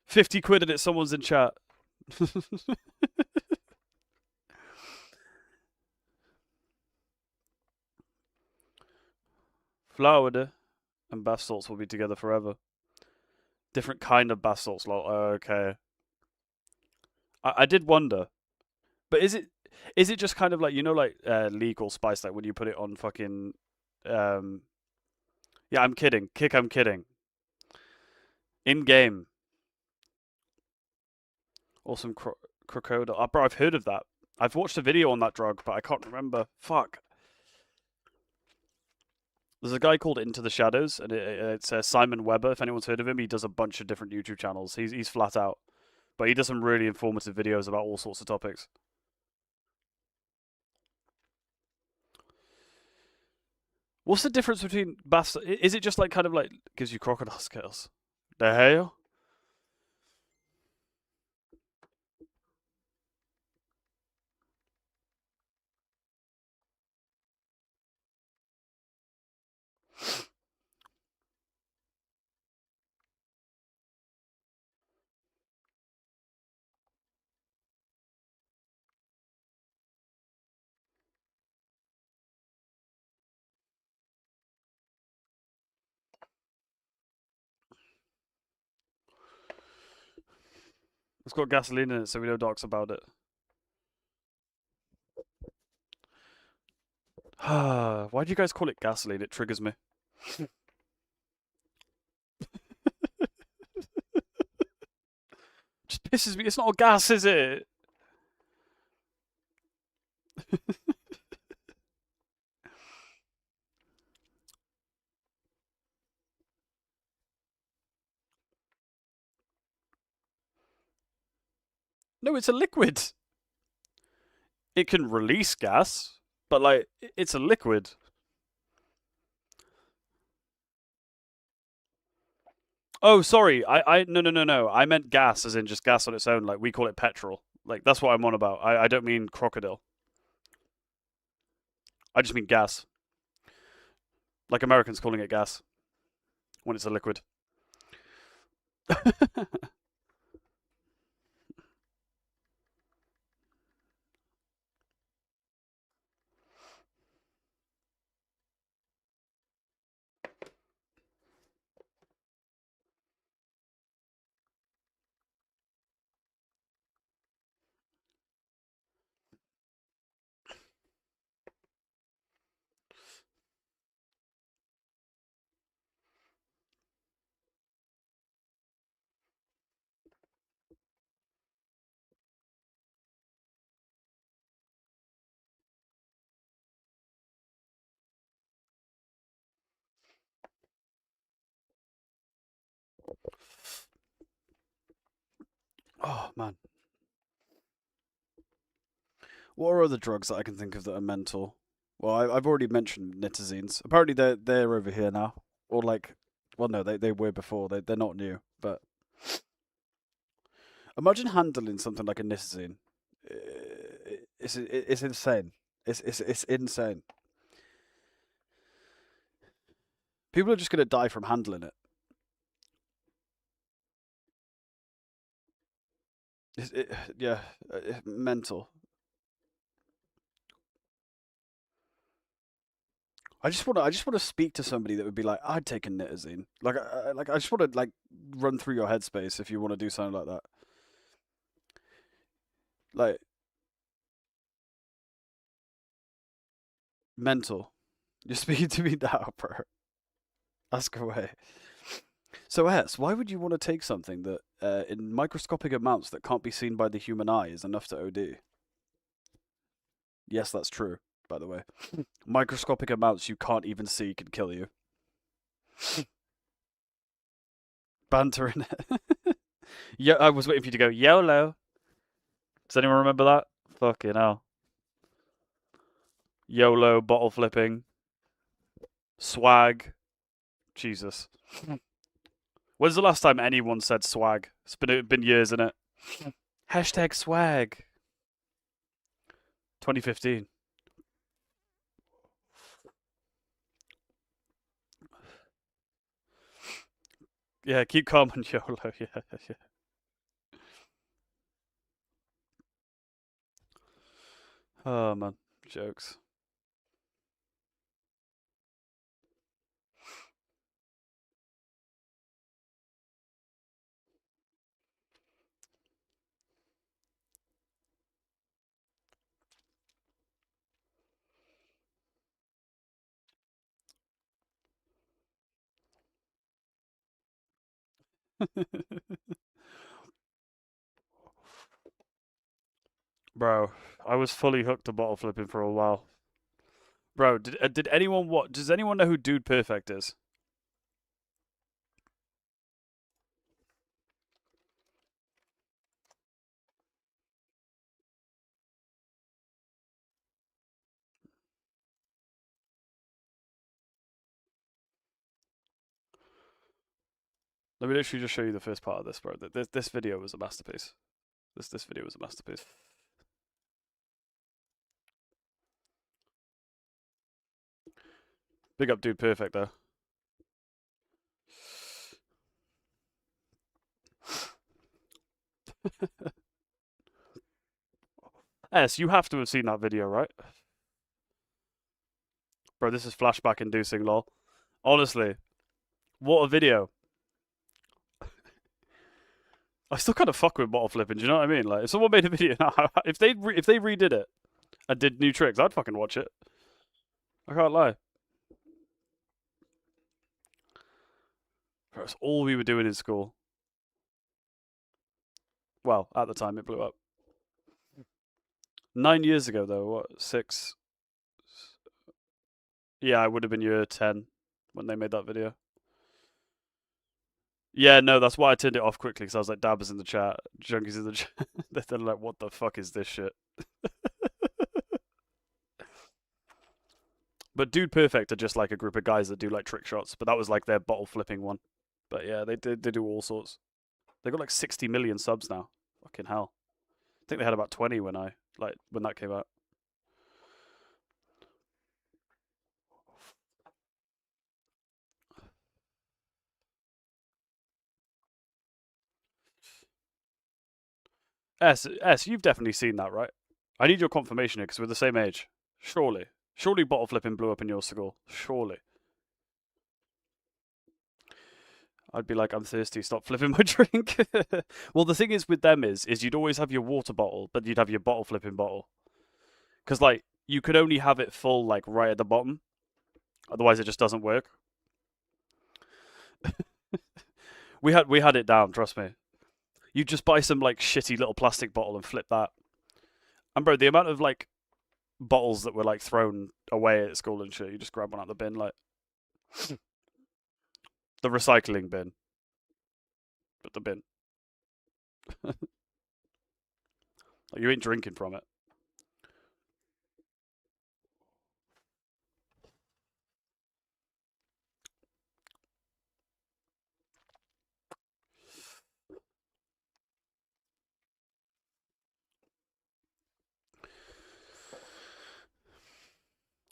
50 quid and it's someone's in chat. Flour and bath salts will be together forever. Different kind of bath salts. Okay. I did wonder, but is it just kind of like like legal spice like when you put it on fucking um yeah, I'm kidding. Kick, I'm kidding. In game. Awesome crocodile. Bro, I've heard of that. I've watched a video on that drug, but I can't remember. Fuck. There's a guy called Into the Shadows, and it's Simon Weber. If anyone's heard of him, he does a bunch of different YouTube channels. He's flat out, but he does some really informative videos about all sorts of topics. What's the difference between bath? Is it just like kind of like gives you crocodile scales? The hell? It's got gasoline in it, so we know docs about it. Why do you guys call it gasoline? It triggers me. Just pisses me. It's not a gas, is it? No, it's a liquid. It can release gas, but like it's a liquid. Oh, sorry. No. I meant gas, as in just gas on its own. Like we call it petrol. Like that's what I'm on about. I don't mean crocodile. I just mean gas. Like Americans calling it gas when it's a liquid. Oh man. What are other drugs that I can think of that are mental? Well, I've already mentioned nitazines. Apparently they're over here now, or like, well, no, they were before. They're not new. But imagine handling something like a nitazine. It's insane. It's insane. People are just gonna die from handling it. Yeah, mental. I just want to speak to somebody that would be like, I'd take a nitazine. Like I just want to like run through your headspace if you want to do something like that. Like mental. You're speaking to me now, bro. Ask away. So, S, why would you want to take something that, in microscopic amounts that can't be seen by the human eye, is enough to OD? Yes, that's true. By the way, microscopic amounts you can't even see can kill you. Banter in it. Yeah, I was waiting for you to go YOLO. Does anyone remember that? Fucking hell. YOLO, bottle flipping, swag. Jesus. When's the last time anyone said swag? It's been years, isn't it? Hashtag swag. 2015. Yeah, keep calm and YOLO. Yeah, yeah. Oh man, jokes. Bro, I was fully hooked to bottle flipping for a while. Bro, did anyone what? Does anyone know who Dude Perfect is? Let me literally just show you the first part of this, bro. This video was a masterpiece. This video was a masterpiece. Big up Dude Perfect though. S, you have to have seen that video, right? Bro, this is flashback inducing, lol. Honestly, what a video. I still kind of fuck with bottle flipping. Do you know what I mean? Like, if someone made a video now, if they redid it and did new tricks, I'd fucking watch it. I can't lie. Bro, it's all we were doing in school. Well, at the time, it blew up. 9 years ago, though. What? Six? Yeah, I would have been year 10 when they made that video. Yeah, no, that's why I turned it off quickly because I was like, Dabbers in the chat, Junkies in the chat. They're like, what the fuck is this shit? But Dude Perfect are just like a group of guys that do like trick shots, but that was like their bottle flipping one. But yeah, they do all sorts. They got like 60 million subs now. Fucking hell. I think they had about 20 when that came out. S, you've definitely seen that, right? I need your confirmation here because we're the same age. Surely. Surely bottle flipping blew up in your school. Surely. I'd be like, I'm thirsty, stop flipping my drink. Well, the thing is with them is you'd always have your water bottle, but you'd have your bottle flipping bottle. Because, like, you could only have it full, like, right at the bottom. Otherwise, it just doesn't work. We had it down, trust me. You just buy some, like, shitty little plastic bottle and flip that. And, bro, the amount of, like, bottles that were, like, thrown away at school and shit, you just grab one out the bin, like, the recycling bin. But the bin. Like, you ain't drinking from it.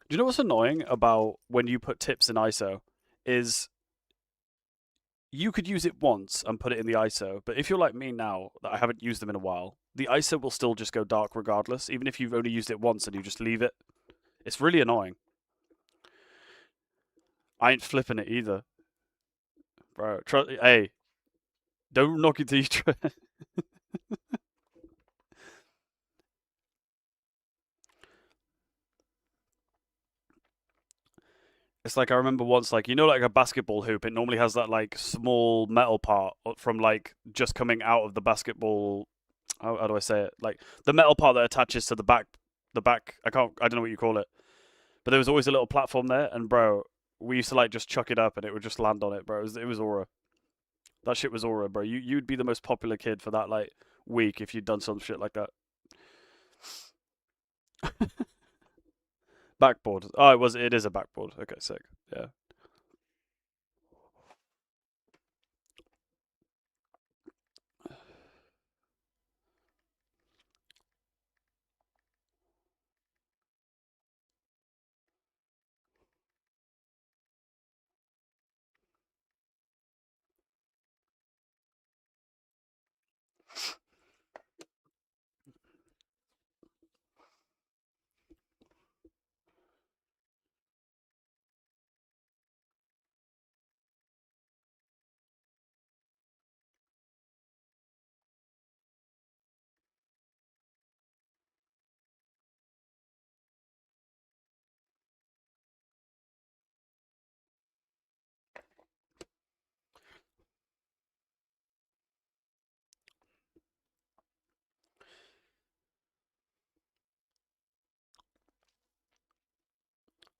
Do you know what's annoying about when you put tips in ISO? Is you could use it once and put it in the ISO, but if you're like me now, that I haven't used them in a while, the ISO will still just go dark regardless, even if you've only used it once and you just leave it. It's really annoying. I ain't flipping it either, bro. Hey, don't knock it till you try. It's like I remember once, like like a basketball hoop. It normally has that like small metal part from like just coming out of the basketball. How do I say it? Like the metal part that attaches to the back. The back. I don't know what you call it. But there was always a little platform there, and bro, we used to like just chuck it up, and it would just land on it, bro. It was aura. That shit was aura, bro. You'd be the most popular kid for that like week if you'd done some shit like that. Backboard. Oh, it was. It is a backboard. Okay, sick. Yeah.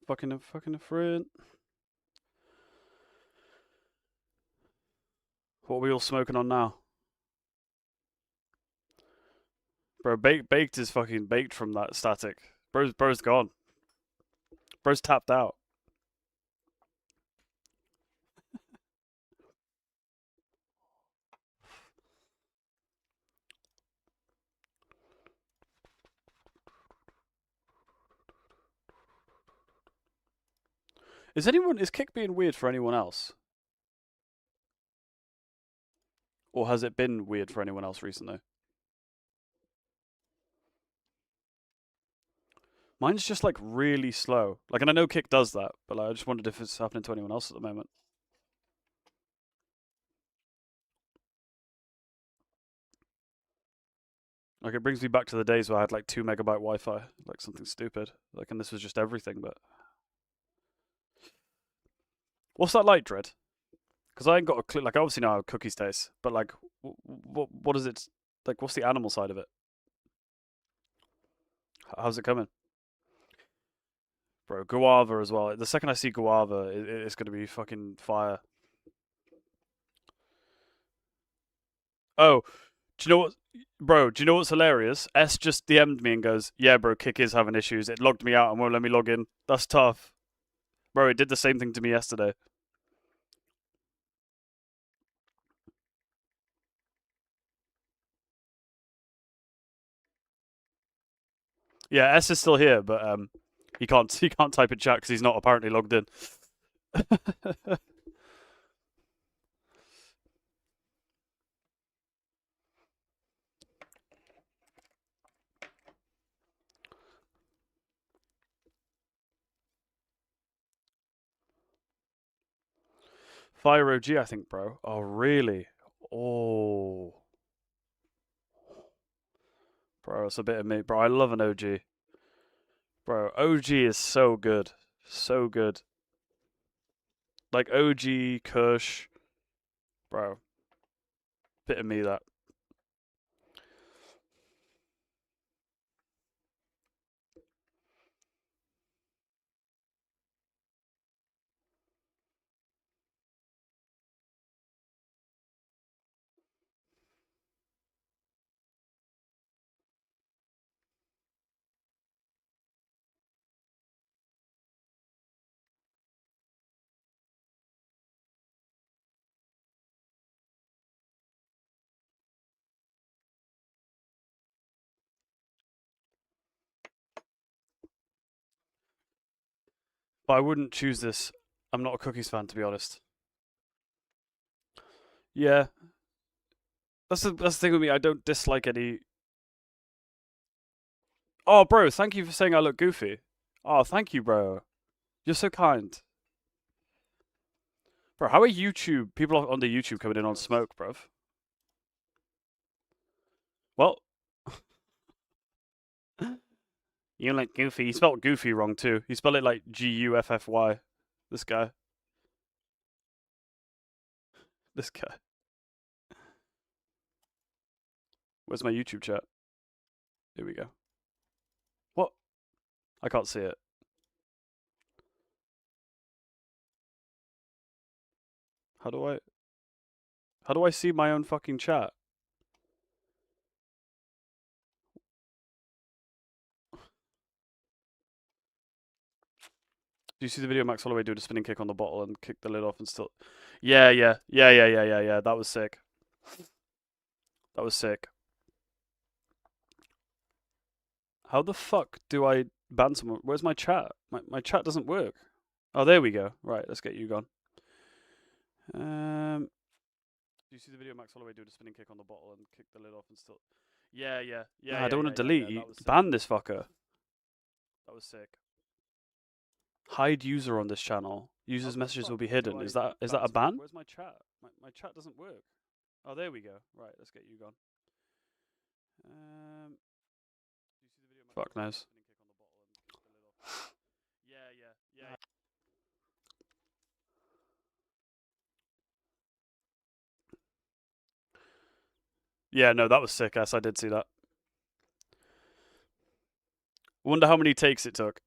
Fucking a friend. What are we all smoking on now? Bro, baked is fucking baked from that static. Bro's gone. Bro's tapped out. Is kick being weird for anyone else? Or has it been weird for anyone else recently? Mine's just like really slow. Like, and I know kick does that, but like, I just wondered if it's happening to anyone else at the moment. Like, it brings me back to the days where I had like 2 megabyte Wi-Fi, like something stupid. Like, and this was just everything. But what's that like, Dread? Because I ain't got a clue. Like, I obviously know how cookies taste, but like, what is it? Like, what's the animal side of it? How's it coming? Bro, guava as well. The second I see guava, it's gonna be fucking fire. Oh, do you know what, bro? Do you know what's hilarious? S just DM'd me and goes, "Yeah, bro, Kick is having issues. It logged me out and won't let me log in. That's tough, bro. It did the same thing to me yesterday. Yeah, S is still here, but he can't type in chat because he's not apparently logged in. Fire OG, I think, bro. Oh, really? Oh, bro, it's a bit of me, bro. I love an OG, bro. OG is so good, so good. Like OG Kush, bro. Bit of me that. But I wouldn't choose this. I'm not a Cookies fan, to be honest. Yeah, that's the thing with me. I don't dislike any. Oh, bro, thank you for saying I look goofy. Oh, thank you, bro. You're so kind. Bro, how are YouTube people on the YouTube coming in on smoke, bruv? Well, you look goofy. He spelled goofy wrong too. He spelled it like Guffy. This guy. This guy. Where's my YouTube chat? Here we go. What? I can't see it. How do I? How do I see my own fucking chat? Do you see the video of Max Holloway do a spinning kick on the bottle and kick the lid off and still? Yeah. That was sick. That was sick. How the fuck do I ban someone? Where's my chat? My chat doesn't work. Oh, there we go. Right, let's get you gone. Do you see the video of Max Holloway do a spinning kick on the bottle and kick the lid off and still? Yeah. I don't want to delete. Ban this fucker. That was sick. Hide user on this channel. User's messages will be hidden. Is that a ban? Where's my chat? My chat doesn't work. Oh, there we go. Right, let's get you gone. Fuck knows. Yeah. Yeah, no, that was sick ass. I did see that. Wonder how many takes it took.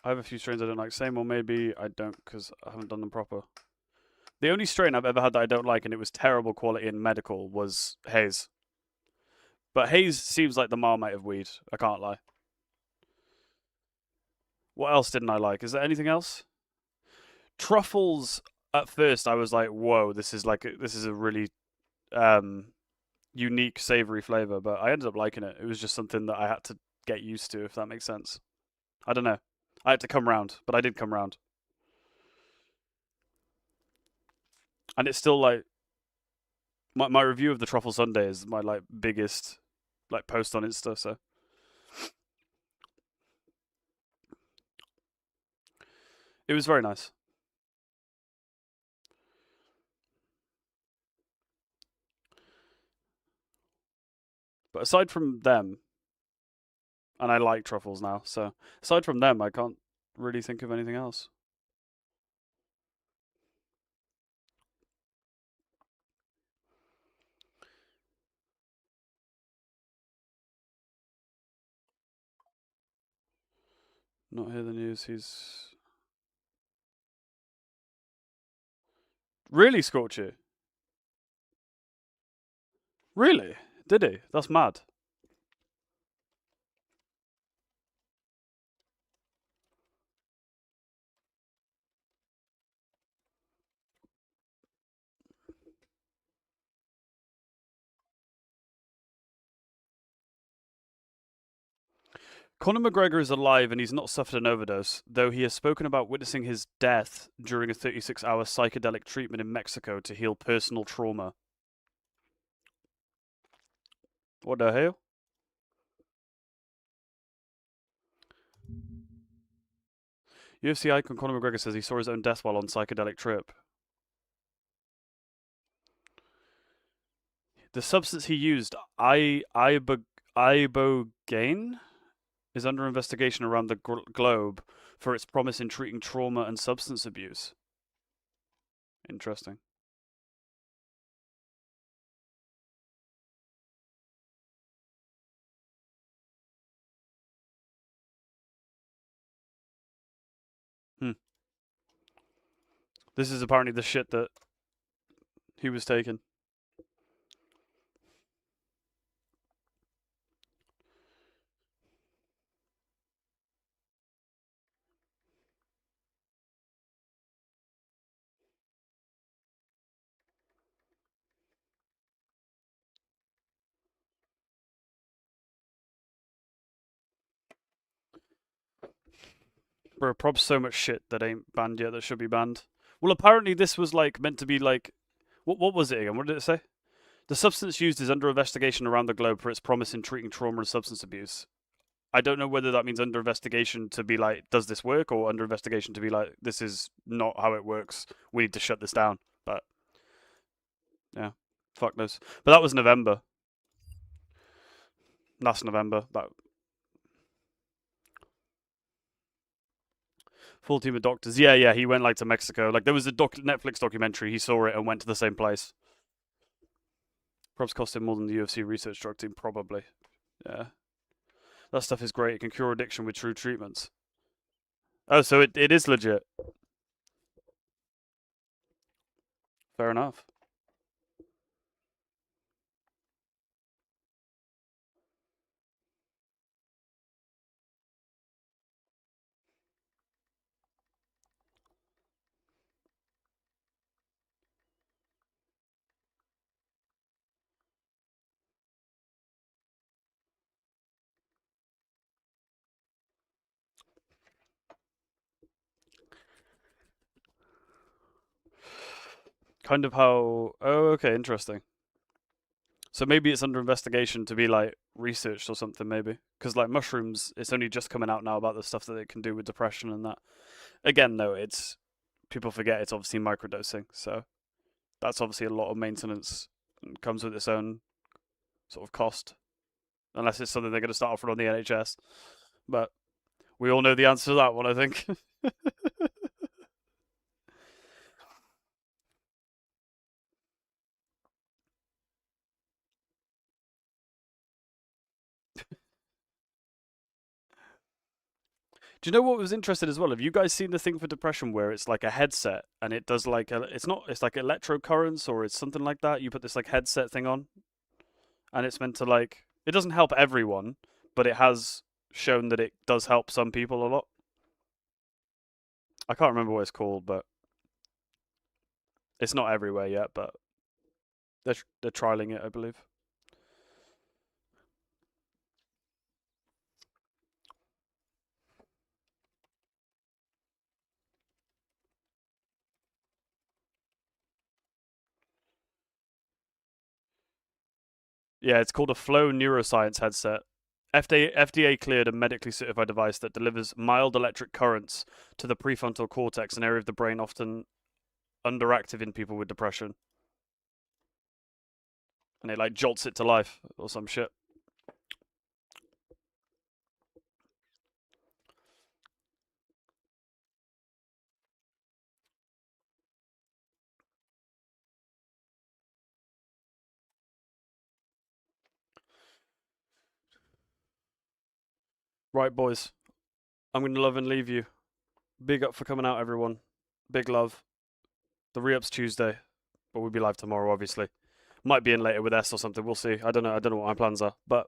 I have a few strains I don't like. Same, or maybe I don't because I haven't done them proper. The only strain I've ever had that I don't like, and it was terrible quality in medical, was Haze. But Haze seems like the Marmite of weed. I can't lie. What else didn't I like? Is there anything else? Truffles. At first, I was like, "Whoa, this is a really unique savory flavor." But I ended up liking it. It was just something that I had to get used to, if that makes sense. I don't know. I had to come round, but I did come round. And it's still like my review of the truffle sundae is my like biggest like post on Insta. So it was very nice. But aside from them, and I like truffles now, so aside from them, I can't really think of anything else. Not hear the news. He's really scorchy. Really? Did he? That's mad. Conor McGregor is alive and he's not suffered an overdose, though he has spoken about witnessing his death during a 36-hour psychedelic treatment in Mexico to heal personal trauma. What the hell? UFC icon Conor McGregor says he saw his own death while on psychedelic trip. The substance he used, ibogaine, is under investigation around the globe for its promise in treating trauma and substance abuse. Interesting. This is apparently the shit that he was taking. Bro, probs so much shit that ain't banned yet that should be banned. Well, apparently this was like meant to be like, what was it again? What did it say? The substance used is under investigation around the globe for its promise in treating trauma and substance abuse. I don't know whether that means under investigation to be like, does this work, or under investigation to be like, this is not how it works. We need to shut this down. But yeah, fuck knows. But that was November. Last November. That full team of doctors. Yeah. He went like to Mexico. Like there was a Netflix documentary. He saw it and went to the same place. Props cost him more than the UFC research drug team, probably. Yeah. That stuff is great. It can cure addiction with true treatments. Oh, so it is legit. Fair enough. Kind of how. Oh, okay, interesting. So maybe it's under investigation to be like researched or something, maybe. Because like mushrooms, it's only just coming out now about the stuff that it can do with depression and that. Again, though, it's people forget it's obviously microdosing, so that's obviously a lot of maintenance and comes with its own sort of cost, unless it's something they're going to start offering on the NHS. But we all know the answer to that one, I think. Do you know what was interesting as well? Have you guys seen the thing for depression where it's like a headset and it does like it's like electrocurrents or it's something like that. You put this like headset thing on and it's meant to like it doesn't help everyone, but it has shown that it does help some people a lot. I can't remember what it's called, but it's not everywhere yet, but they're trialing it, I believe. Yeah, it's called a Flow neuroscience headset. FDA cleared a medically certified device that delivers mild electric currents to the prefrontal cortex, an area of the brain often underactive in people with depression. And it like jolts it to life or some shit. Right, boys. I'm going to love and leave you. Big up for coming out, everyone. Big love. The re-up's Tuesday, but we'll be live tomorrow, obviously. Might be in later with S or something. We'll see. I don't know. I don't know what my plans are. But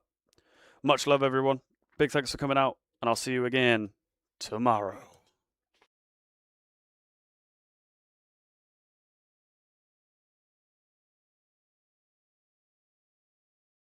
much love, everyone. Big thanks for coming out, and I'll see you again tomorrow.